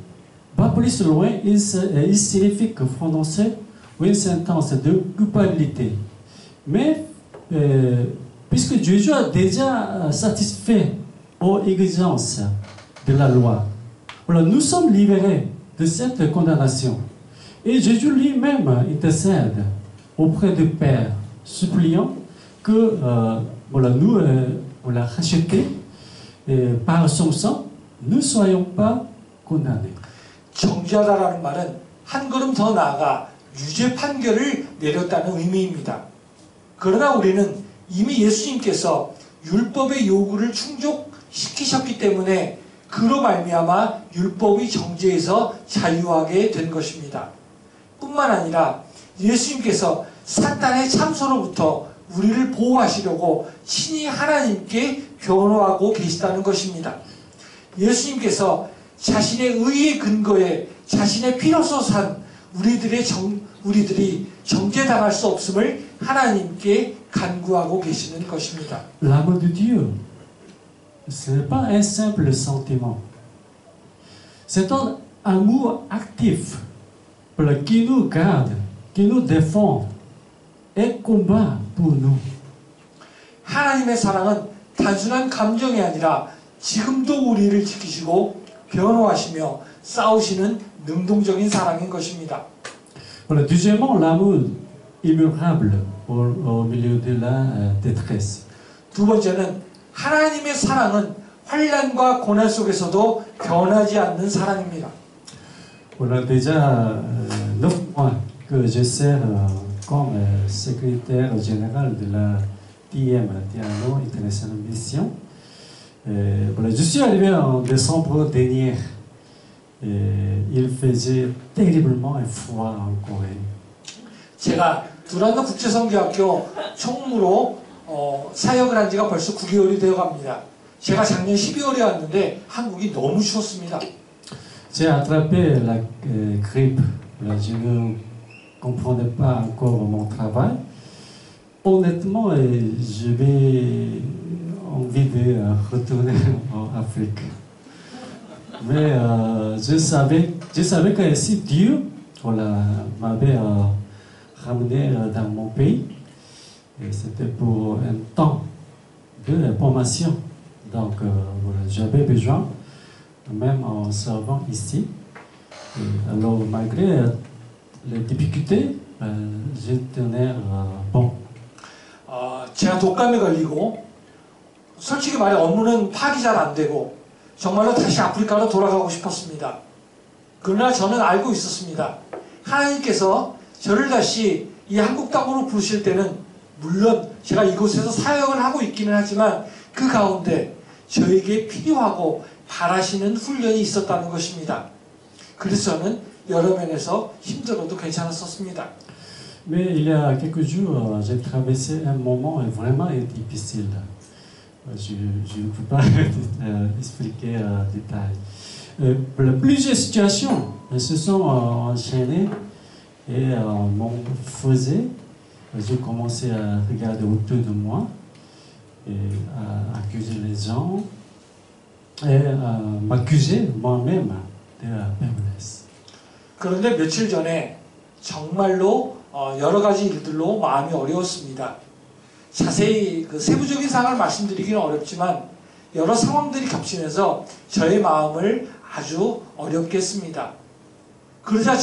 Speaker 4: Pas plus loin, il signifie prononcer une sentence de culpabilité. Mais puisque Jésus a déjà satisfait aux exigences de la loi, voilà, nous sommes libérés de cette condamnation. Et Jésus lui-même intercède auprès du Père, suppliant que voilà, nous, voilà, rachetés par son sang, ne soyons pas condamnés.
Speaker 2: 정죄하다라는 말은 한 걸음 더 나아가 유죄 판결을 내렸다는 의미입니다. 그러나 우리는 이미 예수님께서 율법의 요구를 충족시키셨기 때문에 그로 말미암아 율법의 정죄에서 자유하게 된 것입니다. 뿐만 아니라 예수님께서 사탄의 참소로부터 우리를 보호하시려고 친히 하나님께 변호하고 계시다는 것입니다. 예수님께서 자신의 의의 근거에 자신의 피로서 산 우리들이 정죄당할 수 없음을 하나님께 간구하고 계시는 것입니다.
Speaker 4: L'amour de Dieu, ce n'est pas un simple sentiment. C'est un amour actif qui nous garde, qui nous défend et combat pour nous.
Speaker 2: 하나님의 사랑은 단순한 감정이 아니라 지금도 우리를 지키시고 변호하시며 싸우시는 능동적인 사랑인 것입니다.
Speaker 4: Voilà, deuxièmement, l'amour immuable au milieu de la détresse.
Speaker 2: 두 번째는 하나님의 사랑은 환난과 고난 속에서도 변하지 않는 사랑입니다.
Speaker 4: Voilà, déjà 9 mois que je sers comme secrétaire général de la TM, Tiano International Mission. Voilà, je suis arrivé en décembre dernier. Il faisait terriblement froid en Corée.
Speaker 2: 제가 두란노 국제선교학교 총무로 사역을 한 지가 벌써 9개월이 되어 갑니다. 제가 작년 12월에 왔는데 한국이 너무 추웠습니다.
Speaker 4: J'ai attrapé la grippe. Là, je ne comprenais pas encore mon travail. Honnêtement, j'avais envie de retourner en Afrique. Mais je savais que si Dieu voilà, m'avait ramené dans mon pays, et c'était pour un temps de formation. Donc voilà, j'avais besoin, même en servant ici. Et alors malgré les difficultés, je tenais bon.
Speaker 2: 제가 독감에 걸리고 솔직히 말해 업무는 파악이 잘 안 되고 정말로 다시 아프리카로 돌아가고 싶었습니다. 그러나 저는 알고 있었습니다. 하나님께서 저를 다시 이 한국 땅으로 부르실 때는 물론 제가 이곳에서 사역을 하고 있기는 하지만 그 가운데 저에게 필요하고 바라시는 훈련이 있었다는 것입니다. 그래서 저는 여러 면에서 힘들어도 괜찮았었습니다.
Speaker 4: Mais il y a quelques jours, j'ai traversé un moment vraiment difficile. Je ne peux pas expliquer en détail. Plusieurs situations se sont enchaînées et m'ont faisé. J'ai commencé à regarder autour de moi et à accuser les gens et à m'accuser moi-même de la faiblesse.
Speaker 2: 그런데 며칠 전에 정말로 여러 가지 일들로 마음이 어려웠습니다. 자세히 그 세부적인 상황을 말씀드리기는 어렵지만 여러 상황들이 겹치면서 저의 마음을 아주 어렵게 했습니다. 그러나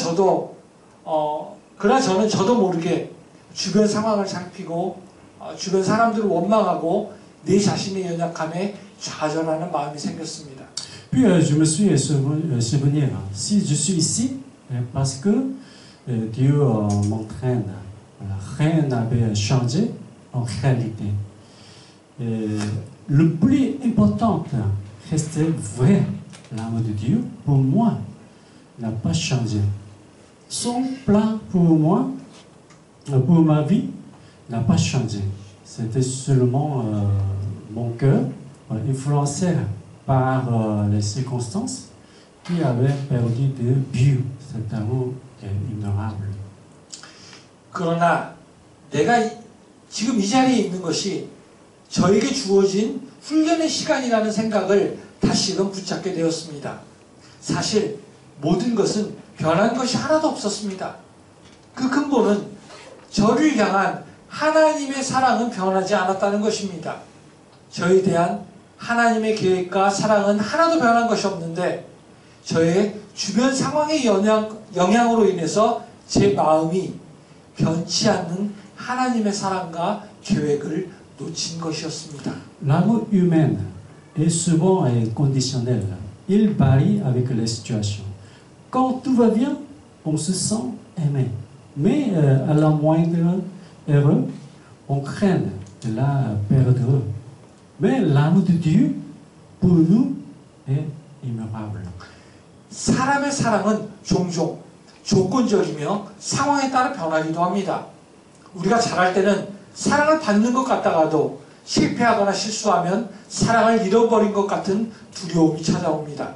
Speaker 2: 저는 저도 모르게 주변 상황을 살피고 주변 사람들을 원망하고 내 자신의 연약함에 좌절하는 마음이 생겼습니다.
Speaker 4: Puis je me suis souvenu, si je suis ici, parce que Dieu m'entraîne. Voilà, rien n'avait changé en réalité. Le plus important restait vrai. L'amour de Dieu, pour moi, n'a pas changé. Son plan pour moi, pour ma vie, n'a pas changé. C'était seulement mon cœur, influencé par les circonstances, qui avait perdu de vue cet amour ignorable.
Speaker 2: 그러나 내가 지금 이 자리에 있는 것이 저에게 주어진 훈련의 시간이라는 생각을 다시금 붙잡게 되었습니다. 사실 모든 것은 변한 것이 하나도 없었습니다. 그 근본은 저를 향한 하나님의 사랑은 변하지 않았다는 것입니다. 저에 대한 하나님의 계획과 사랑은 하나도 변한 것이 없는데 저의 주변 상황의 영향으로 인해서 제 마음이 변치 않는 하나님의 사랑과 계획을 놓친 것이었습니다.
Speaker 4: L'amour humain est souvent conditionnel. Il varie avec les situations. Quand tout va bien, on se sent aimé. Mais à la moindre erreur, on craint de la perdre. Mais l'amour de Dieu, pour nous, est immémorable.
Speaker 2: 사람의 사랑은 종종 조건적이며 상황에 따라 변하기도 합니다. 우리가 잘할 때는 사랑을 받는 것 같다가도 실패하거나 실수하면 사랑을 잃어버린 것 같은 두려움이 찾아옵니다.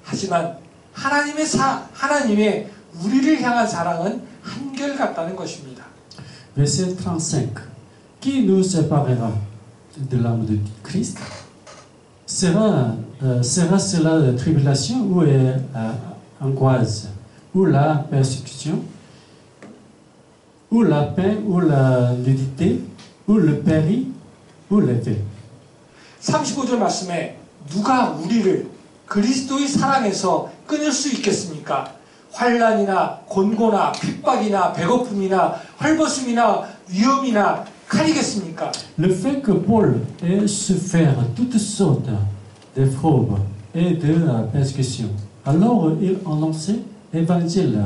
Speaker 2: 하지만 하나님의 우리를 향한 사랑은 한결같다는 것입니다.
Speaker 4: Verset 35. Qui nous séparera de l'amour de Christ? Sera cela la tribulation ou l'angoisse, ou la persécution, ou la peine, ou la nudité, ou le péril, ou l'effet.
Speaker 2: 35절 말씀에 누가 우리를 그리스도의 사랑에서 끊을 수 있겠습니까? 환난이나 곤고나 핍박이나 배고픔이나 헐벗음이나 위험이나 칼이겠습니까?
Speaker 4: Le fait que Paul ait souffert toutes sortes d'épreuves et de persécutions, alors il annonçait l'évangile,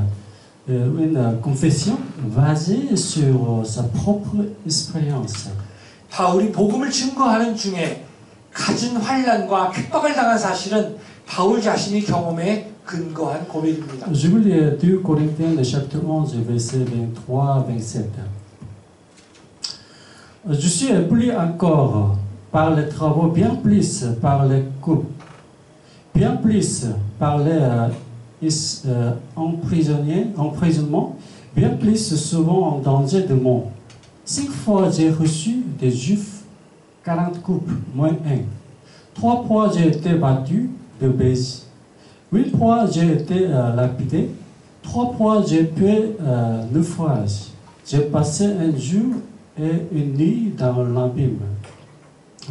Speaker 4: une confession basé sur sa propre expérience.
Speaker 2: 바울이 복음을 증거하는 중에 갖은 환난과 핍박을 당한 사실은 바울 자신이 경험에 근거한 고백입니다.
Speaker 4: Je vous lis 2 Corinthiens, le chapitre 11, versets 23-27. Je suis éprouvé encore par les travaux, bien plus par les coupes, bien plus par les emprisonnements, bien plus souvent en danger de mort. 5 fois j'ai reçu des Juifs 40 coupes, moins 1. 3 fois j'ai été battu de baiser. 8 fois j'ai été lapidé. 3 fois j'ai pu naufrage. J'ai passé un jour et une nuit dans l'abîme.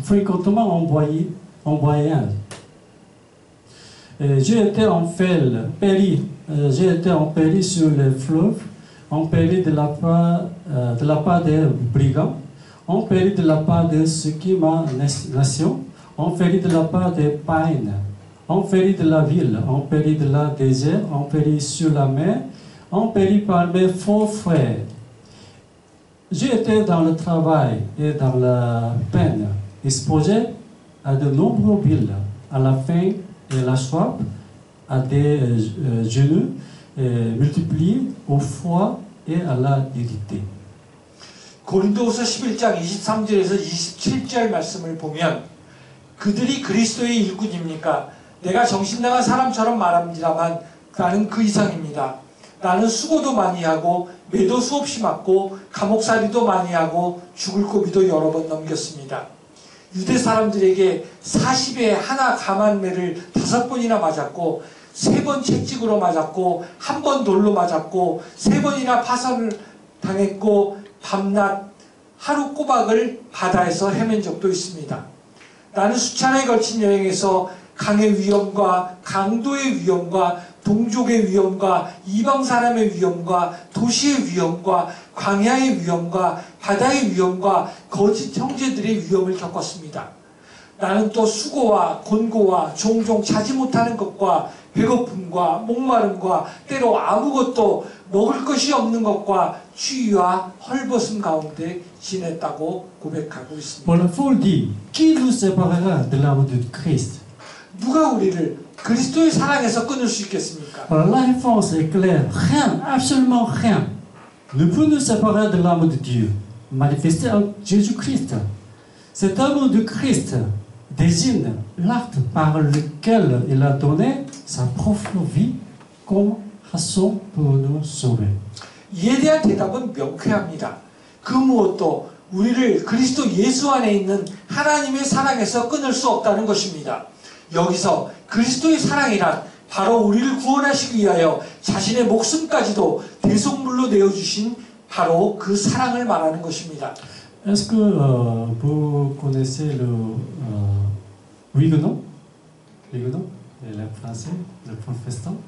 Speaker 4: Fréquemment en voyage. J'ai été en j'ai été en péri sur les fleuves, en péri de la part des brigands, en péri de la part de ceux qui ma nation, en péri de la part des païens, en péri de la ville, en péri de la désert, en péri sur la mer, en péri par mes faux frères. J'ai été dans le travail et dans la peine, exposé à de nombreuses villes, à la faim et la soif, à des jeûnes multipliés, au froid et à la nudité.
Speaker 2: 고린도후서 11장 23절에서 27절 말씀을 보면 그들이 그리스도의 일꾼입니까? 내가 정신나간 사람처럼 말합니다만 나는 그 이상입니다. 나는 수고도 많이 하고 매도 수없이 맞고 감옥살이도 많이 하고 죽을 고비도 여러 번 넘겼습니다. 유대 사람들에게 40에 하나 감한매를 5번이나 맞았고 3번 채찍으로 맞았고 1번 돌로 맞았고 3번이나 파선을 당했고 밤낮 하루 꼬박을 바다에서 헤맨 적도 있습니다. 나는 수차례에 걸친 여행에서 강의 위험과 강도의 위험과 동족의 위험과 이방 사람의 위험과 도시의 위험과 광야의 위험과 바다의 위험과 거짓 형제들의 위험을 겪었습니다. 나는 또 수고와 곤고와 종종 자지 못하는 것과 배고픔과 목마름과 때로 아무것도 먹을 것이 없는 것과 추위와 헐벗음 가운데 지냈다고 고백하고 있습니다.
Speaker 4: Pour la foule dit, qui nous séparera de l'amour de Christ?
Speaker 2: 누가 우리를 그리스도의 사랑에서 끊을 수 있겠습니까?
Speaker 4: Alors, la réponse est claire, rien, absolument rien, ne peut nous séparer de l'amour de Dieu, manifesté en Jésus-Christ. Cet amour de Christ désigne l'acte par lequel il a donné sa propre vie comme rançon pour nous sauver.
Speaker 2: 이에 대한 대답은 명쾌합니다. 그 무엇도 우리를 그리스도 예수 안에 있는 하나님의 사랑에서 끊을 수 없다는 것입니다. 여기서 그리스도의 사랑이란 바로 우리를 구원하시기 위하여 자신의 목숨까지도 대속물로 내어주신 바로 그 사랑을 말하는 것입니다.
Speaker 4: Est-ce que vous connaissez le Huguenot? Huguenot, le français, le protestant?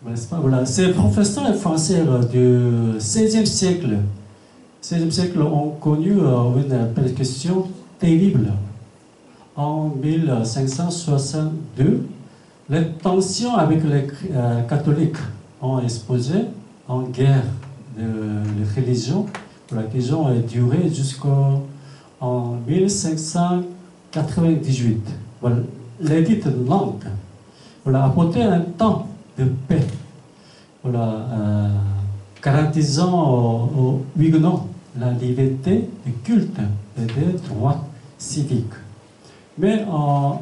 Speaker 4: Voilà, ces protestants français du XVIe siècle, ont connu une persécution terrible. En 1562, les tensions avec les catholiques ont explosé en guerre de religion. Qui ont duré jusqu'en 1598. Voilà, l'édit de Nantes a apporté un temps de paix, garantisant aux Huguenots la liberté de culte et des droits civiques. Mais en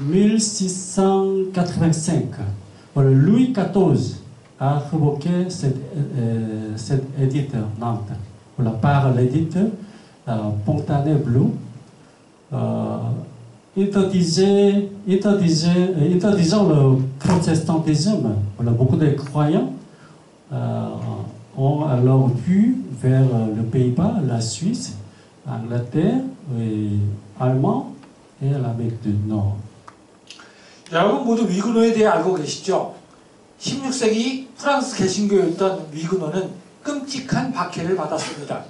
Speaker 4: 1685, Louis XIV a révoqué cet édit de Nantes. Par l'édit Fontainebleau, interdisant le protestantisme. Beaucoup de croyants ont alors pu vers le Pays-Bas, la Suisse, l'Angleterre, l'Allemagne et l'Amérique du Nord.
Speaker 2: 여러분 모두 위그노에 대해 알고 계시죠? 16세기 프랑스 개신교였던 위그노는 끔찍한 박해를 받았습니다.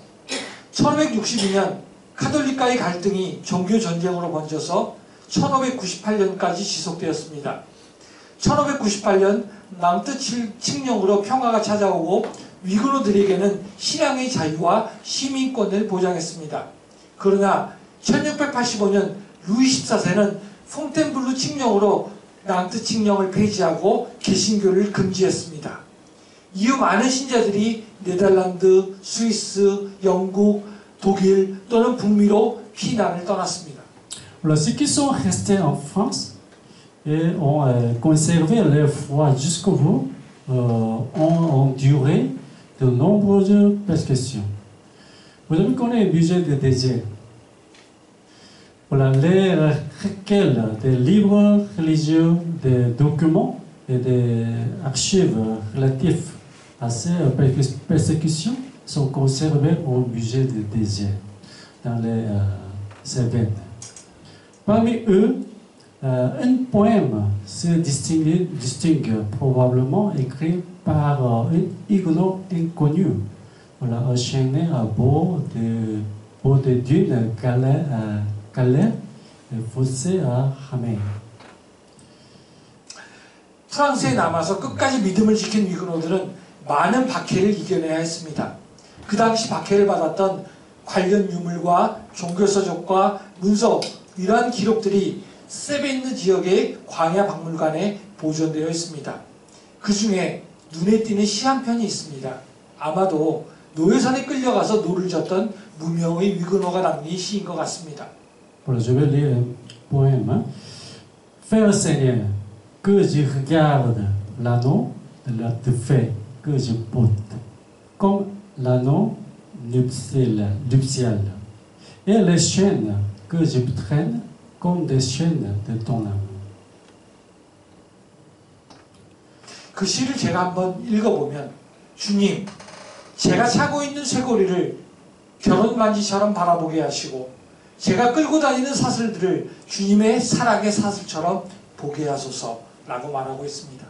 Speaker 2: 1562년 카톨릭과의 갈등이 종교 전쟁으로 번져서 1598년까지 지속되었습니다. 1598년 낭트 칙령으로 평화가 찾아오고 위그노들에게는 신앙의 자유와 시민권을 보장했습니다. 그러나 1685년 루이 14세는 퐁텐블루 칙령으로 낭트 칙령을 폐지하고 개신교를 금지했습니다. 이후 많은 신자들이 네덜란드, 스위스, 영국, 독일 또는 북미로 피난을 떠났습니다.
Speaker 4: Alors, ceux qui sont restés en France et ont conservé leur foi jusqu'au bout ont enduré de nombreuses persécutions. Vous avez connu le budget des déserts. Voilà, les requêtes des livres religieux, des documents et des archives relatifs à ces persécutions sont conservés au budget des déserts dans les Cévennes. Parmi eux, un poème se distingue probablement écrit par un huguenot inconnu, voilà, enchaîné à bord de dunes Calais et fossé à Hamel.
Speaker 2: 프랑스에 남아서 끝까지 믿음을 지킨 위그노들은 많은 박해를 이겨내야 했습니다. 그 당시 박해를 받았던 관련 유물과 종교서적과 문서 이러한 기록들이 세베인느 지역의 광야 박물관에 보존되어 있습니다. 그 중에 눈에 띄는 시 한 편이 있습니다. 아마도 노예선에 끌려가서 노를 졌던 무명의 위그노가 남긴 시인 것 같습니다.
Speaker 4: Voilà, je vais lire un poème. Frère Seigneur, que je regarde l'anneau de la fée que je porte, comme l'anneau nuptial, et les chaînes que je traîne comme des chaînes de ton âme.
Speaker 2: 그 시를 제가 한번 읽어보면 주님, 제가 차고 있는 쇠고리를 결혼 반지처럼 바라보게 하시고 제가 끌고 다니는 사슬들을 주님의 사랑의 사슬처럼 보게 하소서라고 말하고 있습니다.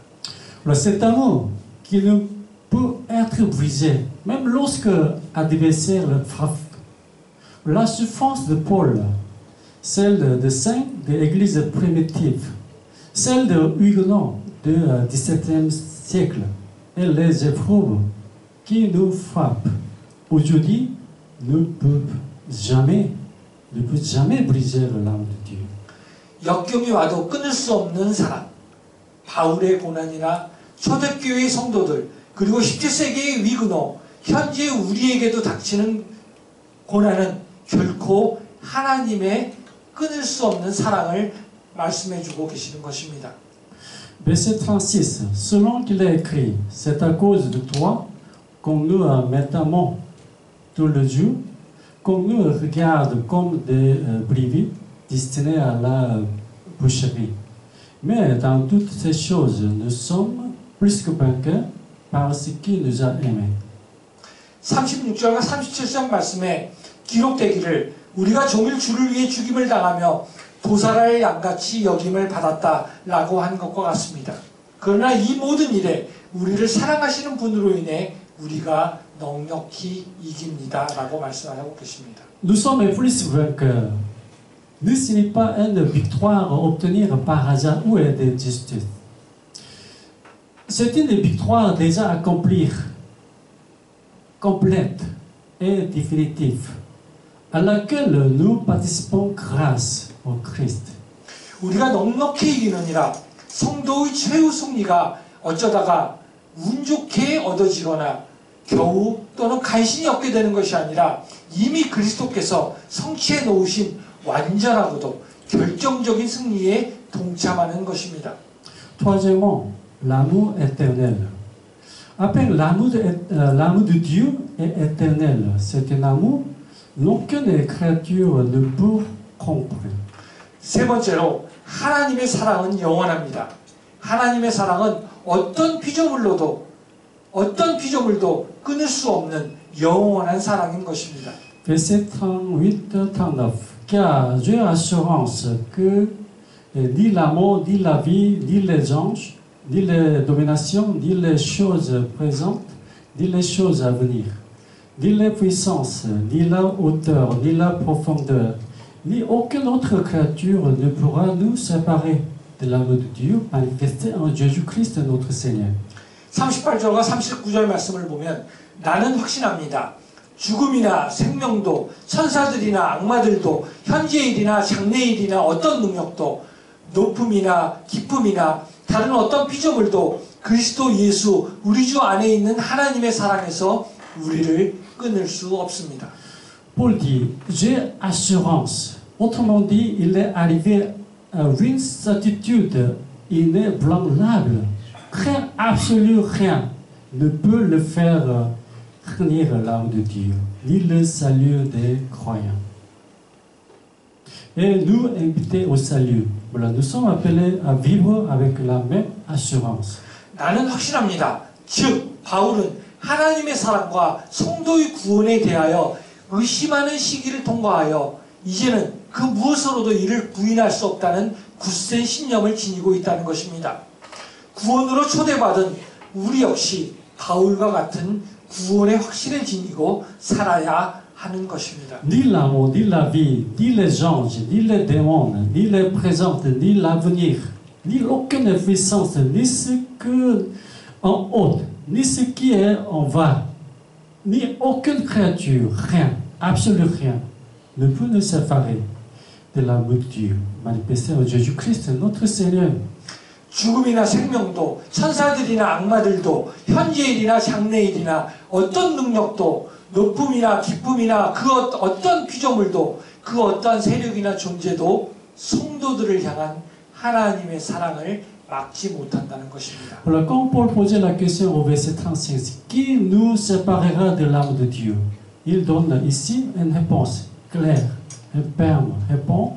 Speaker 4: Alors, cet amour qui ne peut être brisé, même lorsque l'adversaire le frappe. La souffrance de Paul, celle de saints de l'Église primitive, celle de Huguenots du XVIIe siècle, et les épreuves qui nous frappent aujourd'hui ne peuvent jamais briser l'âme de Dieu.
Speaker 2: 역경이 와도 끊을 수 없는 사랑, 바울의 고난이나 초대교회의 성도들, 그리고 17세기의 위그노, 현재 우리에게도 닥치는 고난은 결코 하나님의 끊을 수 없는 사랑을 말씀해주고 계시는 것입니다.
Speaker 4: Verset 36. Selon qu'il est écrit, c'est à cause de toi qu'on nous mettons tout le jour, qu'on nous regarde comme des brebis destinées à la boucherie. Mais dans toutes ces choses, nous sommes plus que vainqueurs par ce qui nous a aimés.
Speaker 2: 36절과 37절 말씀에 기록되기를 우리가 종일 주를 위해 죽임을 당하며 도살할 양같이 여김을 받았다라고 한 것과 같습니다. 그러나 이 모든 일에 우리를 사랑하시는 분으로 인해 우리가 넉넉히 이깁니다라고 말씀하고 계십니다.
Speaker 4: Nous sommes plus vainqueurs. Ce n'est pas une victoire à obtenir par hasard ou de justice. C'est une victoire déjà accomplie, complète et définitive, à laquelle nous participons grâce au Christ.
Speaker 2: 우리가 넉넉히 이기느니라 성도의 최후 승리가 어쩌다가 운 좋게 얻어지거나 겨우 또는 간신히 얻게 되는 것이 아니라 이미 그리스도께서 성취해 놓으신 완전하고도 결정적인 승리에 동참하는 것입니다.
Speaker 4: Troisièmement, l'amour éternel. Après, l'amour de Dieu est éternel. C'est un amour qu'aucune créature ne peut comprendre.
Speaker 2: 세 번째로 하나님의 사랑은 영원합니다. 하나님의 사랑은 어떤 피조물도 끊을 수 없는 영원한 사랑인 것입니다.
Speaker 4: Verset 38-39. Car j'ai assurance que ni la mort, ni la vie, ni les anges, ni les dominations, ni les choses présentes, ni les choses à venir, ni les puissances, ni la hauteur, ni la profondeur, ni aucune autre créature ne pourra nous séparer de l'amour de Dieu manifesté en Jésus-Christ notre Seigneur.
Speaker 2: 38절과 39절 말씀을 보면 나는 확신합니다. 죽음이나 생명도 천사들이나 악마들도 현재일이나 장래일이나 어떤 능력도 높음이나 깊음이나 다른 어떤 피조물도 그리스도 예수 우리 주 안에 있는 하나님의 사랑에서 우리를 끊을 수 없습니다.
Speaker 4: Paul dit, j'ai assurance. Autrement dit, il est arrivé à une certitude inébranlable. Rien, absolu rien, ne peut le faire renier l'âme de Dieu, ni le salut des croyants. Et nous invités au salut, voilà, nous sommes appelés à vivre avec la même assurance.
Speaker 2: 나는 확신합니다. 즉 바울은 하나님의 사랑과 성도의 구원에 대하여 의심하는 시기를 통과하여 이제는 그 무엇으로도 이를 부인할 수 없다는 굳센 신념을 지니고 있다는 것입니다. 구원으로 초대받은 우리 역시 바울과 같은 구원의 확신을 지니고 살아야 하는 것입니다.
Speaker 4: Ni l'amour, ni la vie, ni les anges, ni les démons, ni le présent, ni l'avenir, ni aucune puissance, ni ce que en haut, ni ce qui est en bas, ni aucune créature, rien, absolument rien, ne peut nous séparer de l'amour de Dieu manifesté en Jésus-Christ, notre Seigneur.
Speaker 2: 죽음이나 생명도 천사들이나 악마들도 현재일이나 장래일이나 어떤 능력도 높음이나 기쁨이나 그 어떤 피조물도 그 어떤 세력이나 존재도 성도들을 향한 하나님의 사랑을 막지 못한다는 것입니다.
Speaker 4: Voilà, quand Paul posait la question au verset 36, qui nous séparera de l'amour de Dieu? Il donne ici une réponse claire, ferme, répond,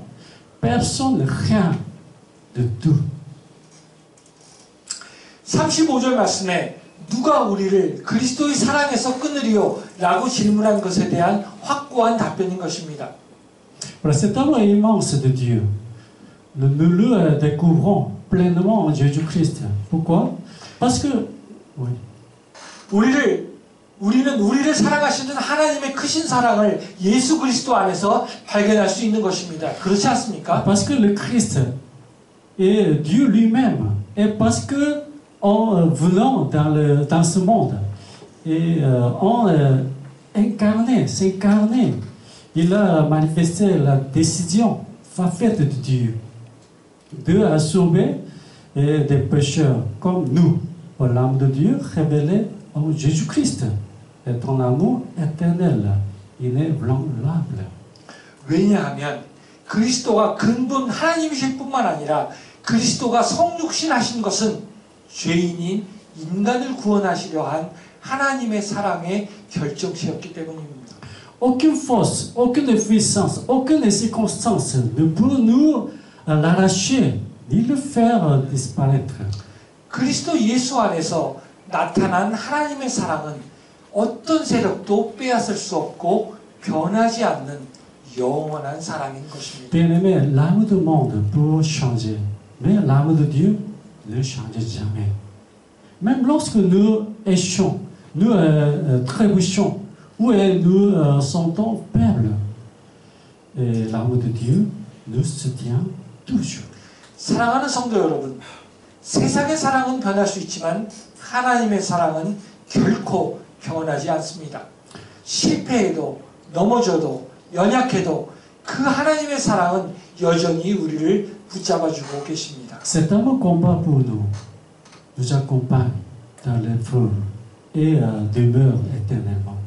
Speaker 4: personne, rien de tout.
Speaker 2: 35절 말씀에 누가 우리를 그리스도의 사랑에서 끊으리요? 라고 질문한 것에 대한 확고한 답변인 것입니다.
Speaker 4: Voilà, cet amour immense de Dieu, nous le découvrons pleinement en Jésus-Christ. Pourquoi? Parce que, oui.
Speaker 2: 우리는 우리를 사랑하시는 하나님의 크신 사랑을 예수 그리스도 안에서 발견할 수 있는 것입니다. 그렇지 않습니까?
Speaker 4: Parce que le Christ est Dieu lui-même. Et parce que en venant dans ce monde et en s'incarner, il a manifesté la décision faite de Dieu de sauver des pécheurs comme nous, pour l'âme de Dieu révélée en Jésus-Christ, et ton amour éternel, inébranlable.
Speaker 2: 왜냐하면 그리스도가 근본 하나님이실 뿐만 아니라 그리스도가 성육신 하신 것은 죄인인 인간을 구원하시려 한 하나님의 사랑의 결정체였기 때문입니다.
Speaker 4: Aucune force, aucune puissance, aucune circonstance ne peut nous l'arracher ni le faire disparaître.
Speaker 2: 그리스도 예수 안에서 나타난 하나님의 사랑은 어떤 세력도 빼앗을 수 없고 변하지 않는 영원한 사랑인 것입니다.
Speaker 4: Bien-aimé, l'âme du monde peut changer, mais l'âme de Dieu ne change jamais. Même lorsque nous échouons, nous trébuchons, ou nous sentons faibles, l'âme de Dieu nous soutient toujours.
Speaker 2: 사랑하는 성도 여러분, 세상의 사랑은 변할 수 있지만 하나님의 사랑은 결코 변하지 않습니다. 실패해도 넘어져도 연약해도 그 하나님의 사랑은 여전히 우리를 붙잡아주고 계십니다.
Speaker 4: Cet amour combat pour nous, nous accompagne dans l'épreuve et demeure éternellement.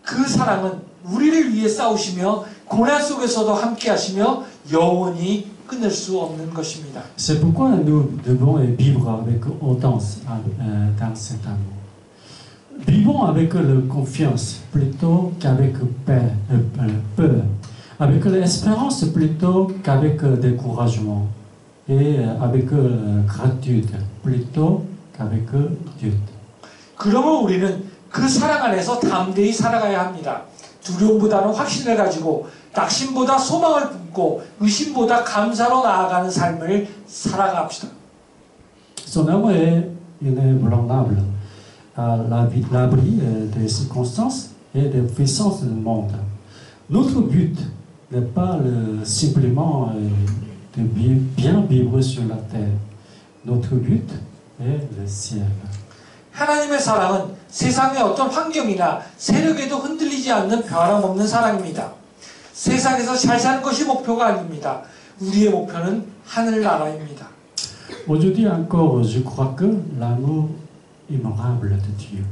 Speaker 2: 그 사랑은 우리를 위해 싸우시며 고난 속에서도 함께 하시며 영원히 끊을 수 없는 것입니다.
Speaker 4: C'est pourquoi nous devons vivre avec audace dans cet amour. Vivons avec confiance plutôt qu'avec peur, avec l'espérance plutôt qu'avec découragement, et avec gratitude plutôt qu'avec doute.
Speaker 2: 그러면 우리는 그 사랑 안에서 담대히 살아가야 합니다. 두려움보다는 확신을 가지고 낙심보다 소망을 품고 의심보다 감사로 나아가는 삶을 살아갑시다.
Speaker 4: Son amour est inébranlable à l'abri des circonstances et des puissances du monde. Notre but n'est pas simplement de bien vivre sur la terre, Notre but est le ciel.
Speaker 2: 하나님의 사랑은 세상의 어떤 환경이나 세력에도 흔들리지 않는 변함없는 사랑입니다. 세상에서 잘 사는 것이 목표가 아닙니다. 우리의 목표는 하늘나라입니다.
Speaker 4: Aujourd'hui encore, je crois que l'amour immémorable de Dieu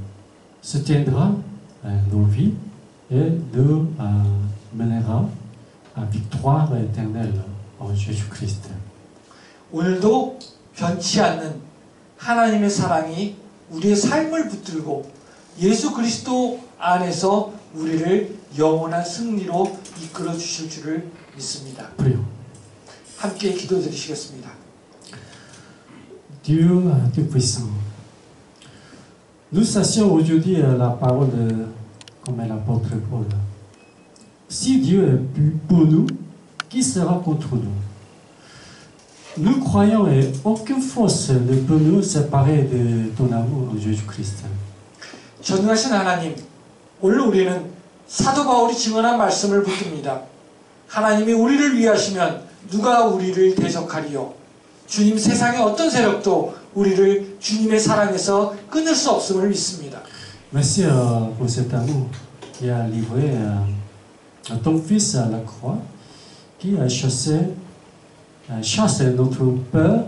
Speaker 4: se tiendra nos vies et nous mènera à victoire éternelle en Jésus-Christ.
Speaker 2: 오늘도 변치 않는 하나님의 사랑이 우리의 삶을 붙들고 예수 그리스도 안에서 우리를 영원한 승리로 이끌어 주실 줄을 믿습니다.
Speaker 4: Prions.
Speaker 2: 함께 기도드리시겠습니다.
Speaker 4: Dieu Tout-Puissant, nous sachions aujourd'hui la parole comme l'apôtre Paul. Si Dieu est pour nous, qui sera contre nous? Nous croyons et aucune force ne peut nous séparer de ton amour en Jésus-Christ.
Speaker 2: 전능하신 하나님, 오늘 우리는 사도 바울이 증언한 말씀을 붙듭니다. 하나님이 우리를 위하시면 누가 우리를 대적하리요? 주님, 세상의 어떤 세력도 우리를 주님의 사랑에서 끊을 수 없음을 믿습니다.
Speaker 4: Merci pour cet amour qui a livré ton Fils à la croix, qui a chasse notre peur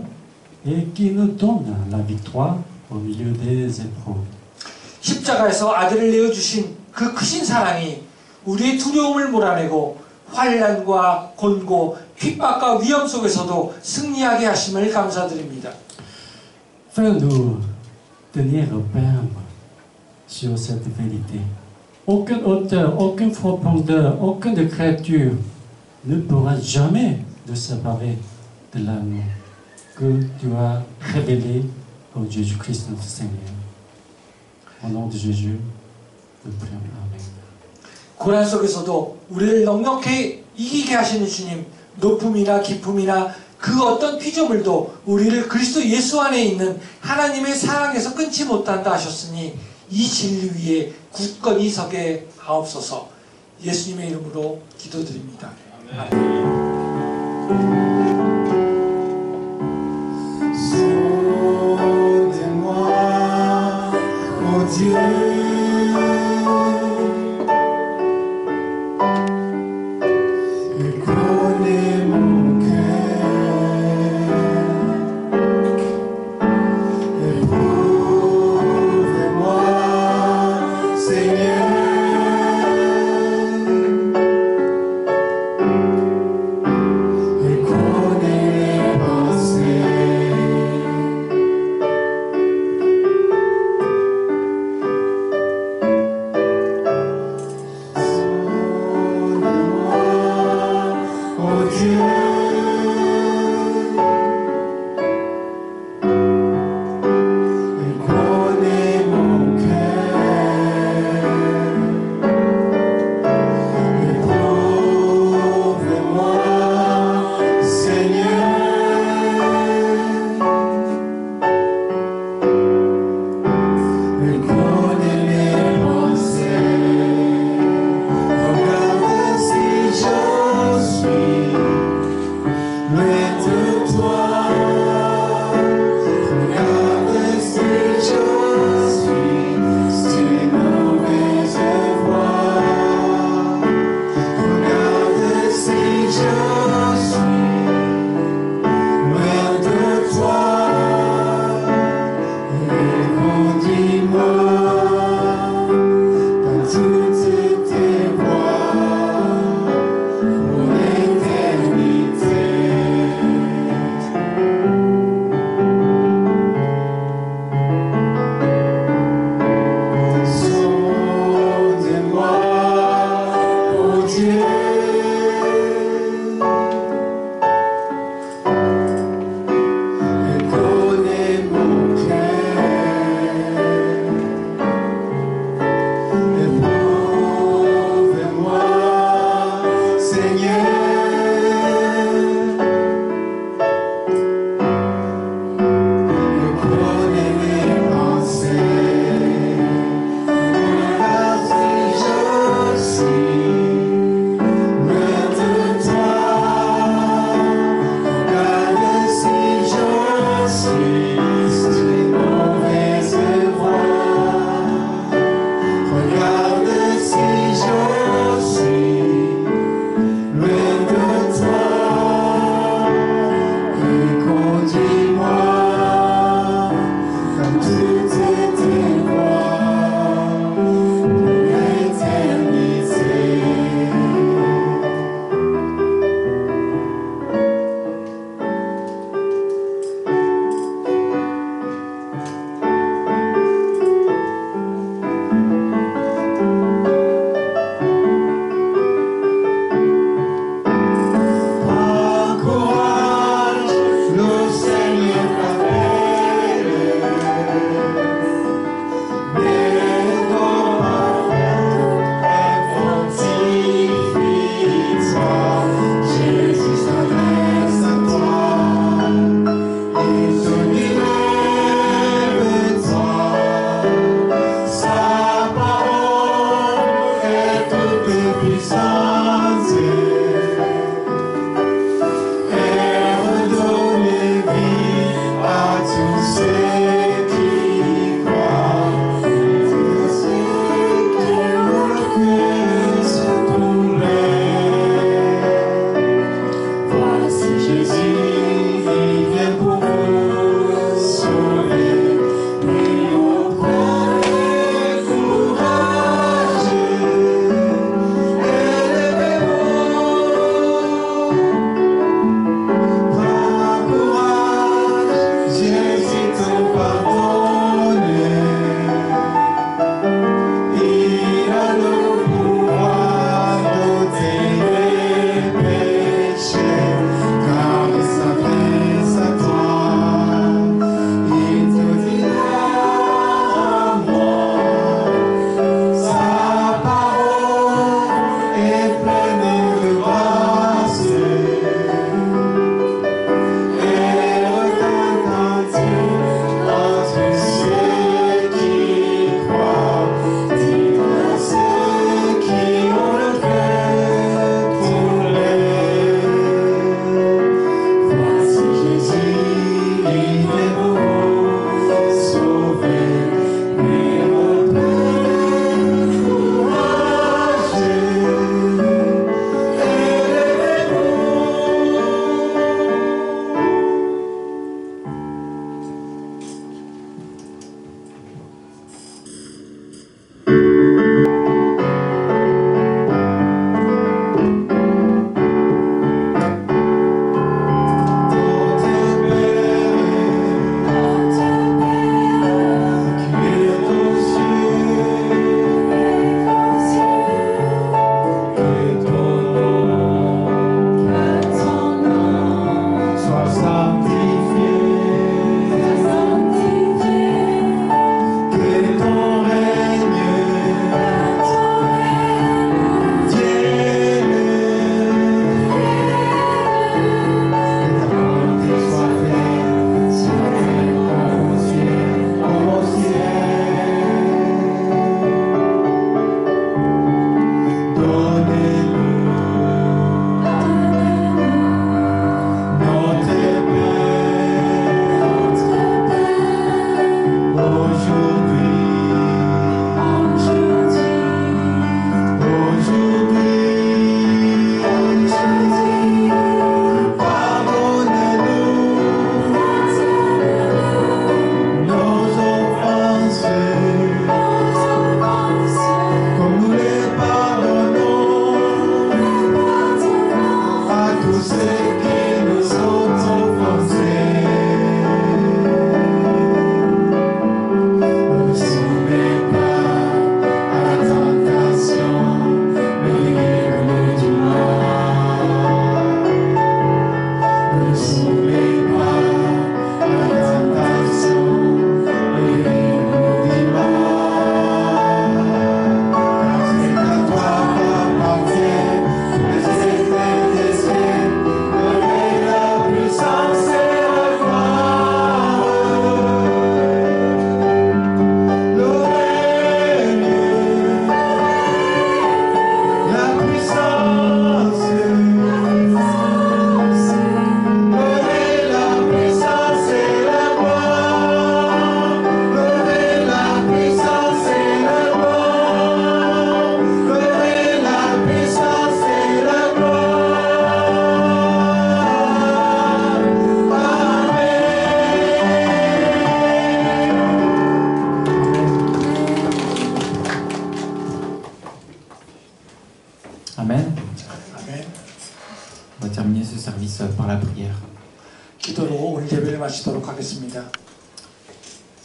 Speaker 4: et qui nous donne la victoire au milieu des épreuves.
Speaker 2: 십자가에서 아들을 내어주신 그 크신 사랑이 우리의 두려움을 몰아내고 환난과 곤고 핍박과 위험 속에서도 승리하게 하심을 감사드립니다.
Speaker 4: Fais-nous tenir ferme sur cette vérité. Aucune hauteur, aucune profondeur, aucune créature ne pourra jamais nous séparer de l'amour que tu as révélé en Jésus-Christ notre Seigneur. Au nom de Jésus, nous prions. Amen.
Speaker 2: 고난 속에서도 우리를 넉넉히 이기게 하시는 주님, 높음이나 깊음이나 그 어떤 피조물도 우리를 그리스도 예수 안에 있는 하나님의 사랑에서 끊지 못한다 하셨으니 이 진리 위에 굳건히 서게 하옵소서. 예수님의 이름으로 기도드립니다. 아멘.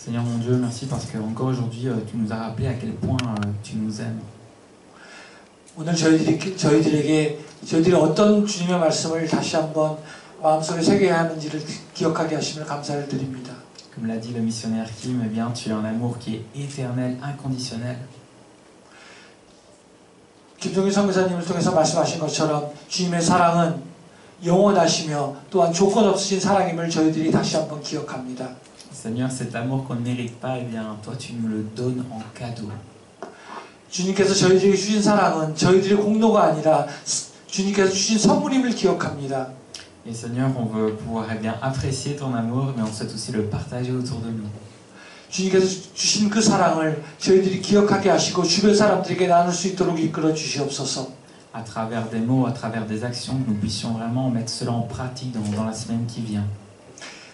Speaker 1: Seigneur mon Dieu, merci parce que encore aujourd'hui, tu nous as rappelé à quel point tu nous aimes.
Speaker 2: 오늘 저희들이 어떤 주님의 말씀을 다시 한번 마음속에 새겨야 하는지를 기억하게 하심을 감사를 드립니다.
Speaker 1: Comme l'a dit le missionnaire Kim, eh bien, tu as un amour qui est éternel, inconditionnel.
Speaker 2: 김종인 선교사님을 통해서 말씀하신 것처럼 주님의 사랑은 영원하시며 또한 조건 없으신 사랑임을 저희들이 다시 한번 기억합니다.
Speaker 1: Seigneur, cet amour qu'on ne mérite pas, eh bien, toi, tu nous le donnes en cadeau.
Speaker 2: 주님께서 저희들에게 주신 사랑은 저희들의 공로가 아니라 주님께서 주신 선물임을 기억합니다.
Speaker 1: Et Seigneur, on veut pouvoir eh bien, apprécier ton amour, mais on souhaite aussi le partager autour de nous.
Speaker 2: 주님께서 주신 그 사랑을 저희들이 기억하게 하시고 주변 사람들에게 나눌 수 있도록 이끌어 주시옵소서.
Speaker 1: À travers des mots, à travers des actions, que nous puissions vraiment mettre cela en pratique dans la semaine qui vient.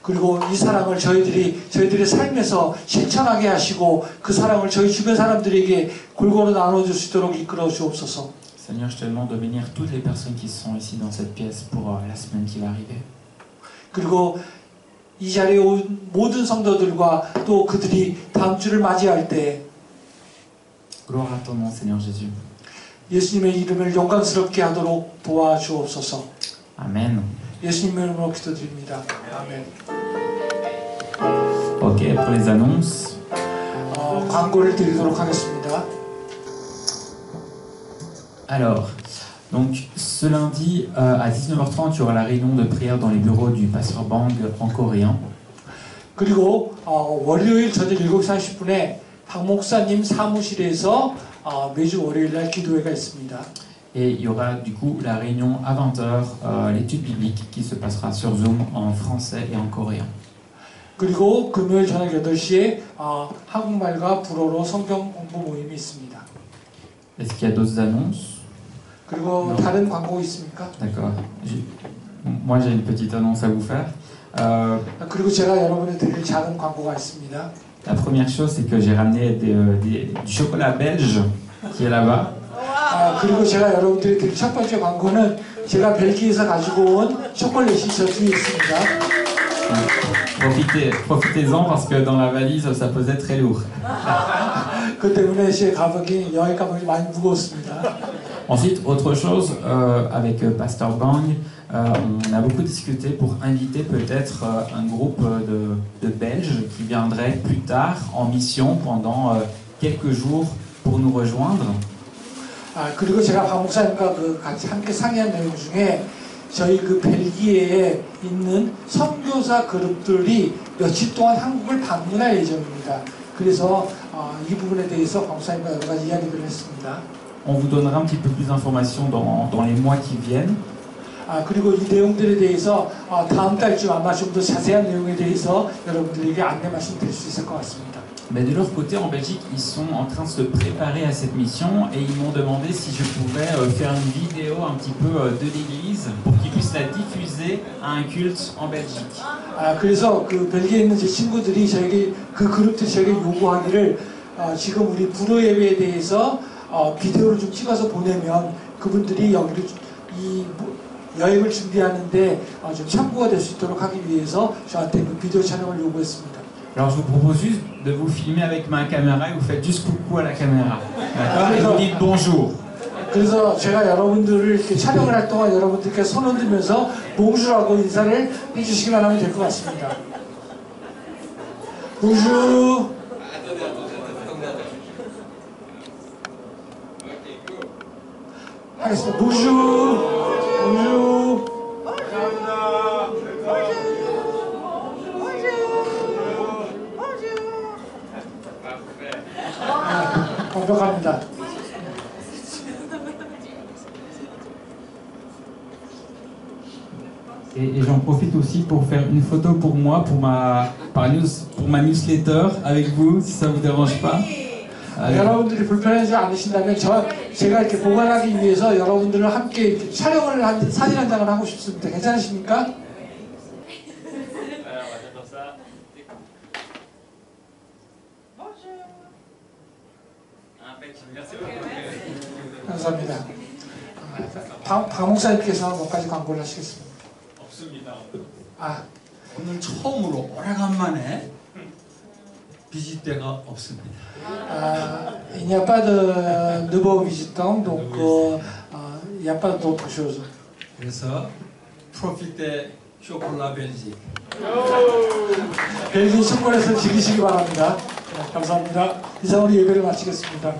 Speaker 2: 그리고 이 사랑을 저희들의 삶에서 실천하게 하시고 그 사랑을 저희 주변 사람들에게 골고루 나눠줄 수 있도록 이끌어 주옵소서.
Speaker 1: Seigneur, je te demande de bénir toutes les personnes qui sont ici dans cette pièce pour la semaine qui va arriver.
Speaker 2: 그리고 이 자리에 온 모든 성도들과 또 그들이 다음 주를 맞이할 때
Speaker 1: Gloire à ton nom, Seigneur Jésus.
Speaker 2: 예수님의 이름을 영광스럽게 하도록 도와주옵소서.
Speaker 1: Amen.
Speaker 2: 예수님의 이름으로 기도드립니다. 아멘.
Speaker 1: Ok, pour les annonces.
Speaker 2: 광고를 드리도록 하겠습니다.
Speaker 1: Alors, donc ce lundi à 19h30, il y aura la réunion de prière dans les bureaux du pasteur Bang en coréen.
Speaker 2: 그리고 월요일 저녁 7시 30분에 박 목사님 사무실에서 매주 월요일 날 기도회가 있습니다.
Speaker 1: Et il y aura du coup la réunion à 20h, l'étude biblique qui se passera sur Zoom en français et en coréen.
Speaker 2: 그리고 금요일 저녁 8시에 한국말과 불어로 성경 공부 모임이 있습니다.
Speaker 1: Est-ce qu'il y a d'autres annonces?
Speaker 2: 그리고 다른 광고 있습니까?
Speaker 1: D'accord. Moi j'ai une petite annonce à vous faire.
Speaker 2: 그리고 제가 여러분에 드릴 작은 광고가 있습니다.
Speaker 1: La première chose c'est que j'ai ramené du chocolat belge qui est là-bas.
Speaker 2: 그리고 제가 여러분들이 드릴 첫 번째 광고는 제가 벨기에에서 가지고 온 초콜릿이 저 뒤에 있습니다.
Speaker 1: Profitez-en parce que dans la valise ça pesait très lourd.
Speaker 2: 그 때문에 제 가방이 여행 가방이 많이 무거웠습니다.
Speaker 1: Ensuite, autre chose, avec Pasteur Bang, on a beaucoup discuté pour inviter peut-être un groupe de Belges qui viendraient plus tard en mission pendant quelques jours pour nous rejoindre.
Speaker 2: 그리고 제가 박 목사님과 같이 함께 상의한 내용 중에 저희 그 벨기에에 있는 선교사 그룹들이 며칠 동안 한국을 방문할 예정입니다. 그래서 이 부분에 대해서 박 목사님과 여러 가지 이야기를 했습니다.
Speaker 1: On vous donnera un petit peu plus d'informations dans les mois qui viennent.
Speaker 2: 그리고 이 내용들에 대해서 다음 달쯤 아마 좀 더 자세한 내용에 대해서 여러분들에게 안내 말씀드릴 수 있을 것 같습니다.
Speaker 1: Mais de leur côté, en Belgique, ils sont en train de se préparer à cette mission et ils m'ont demandé si je pouvais faire une vidéo un petit peu de l'église pour qu'ils puissent la diffuser à un culte en Belgique.
Speaker 2: 그래서 그 벨기에에 있는 제 친구들이 저에게 그 그룹들이 저에게 요구하기를 지금 우리 불호 예배에 대해서 비디오를 좀 찍어서 보내면 그분들이 여기를 이 여행을 준비하는데 좀 참고가 될 수 있도록 하기 위해서 저한테 그 비디오 촬영을 요구했습니다.
Speaker 1: Alors je vous propose juste de vous filmer avec ma caméra et vous faites juste coucou à la caméra. D'accord? Et vous dites bonjour.
Speaker 2: 그래서 제가 여러분들을 이렇게 촬영을 할 동안 여러분들께 손 흔들면서 봉주라고 인사를 해주시기만 하면 될 것 같습니다. 봉주. 하겠습니다. 봉주. 봉주. 완벽합니다.
Speaker 1: Et j'en profite aussi pour faire une photo pour moi, pour ma newsletter avec vous, si ça vous dérange pas.
Speaker 2: 여러분들이 불편하지 않으신다면 제가 이렇게 보관하기 위해서 여러분들을 함께 이렇게 촬영을 사진 한 장을 하고 싶습니다. 괜찮으십니까? 감사합니다. 박 목사님께서 몇 가지 광고를 하시겠습니다.
Speaker 5: 없습니다. 오늘 처음으로 오래간만에 비지대가 없습니다.
Speaker 2: Il n'y a pas de nouveaux visitants, donc il n'y a pas d'autre chose.
Speaker 5: 그래서 프로핏 대 쇼콜라 벨지.
Speaker 2: 벨기 충분해서 즐기시기 바랍니다. 네, 감사합니다. 이상으로 예배를 마치겠습니다.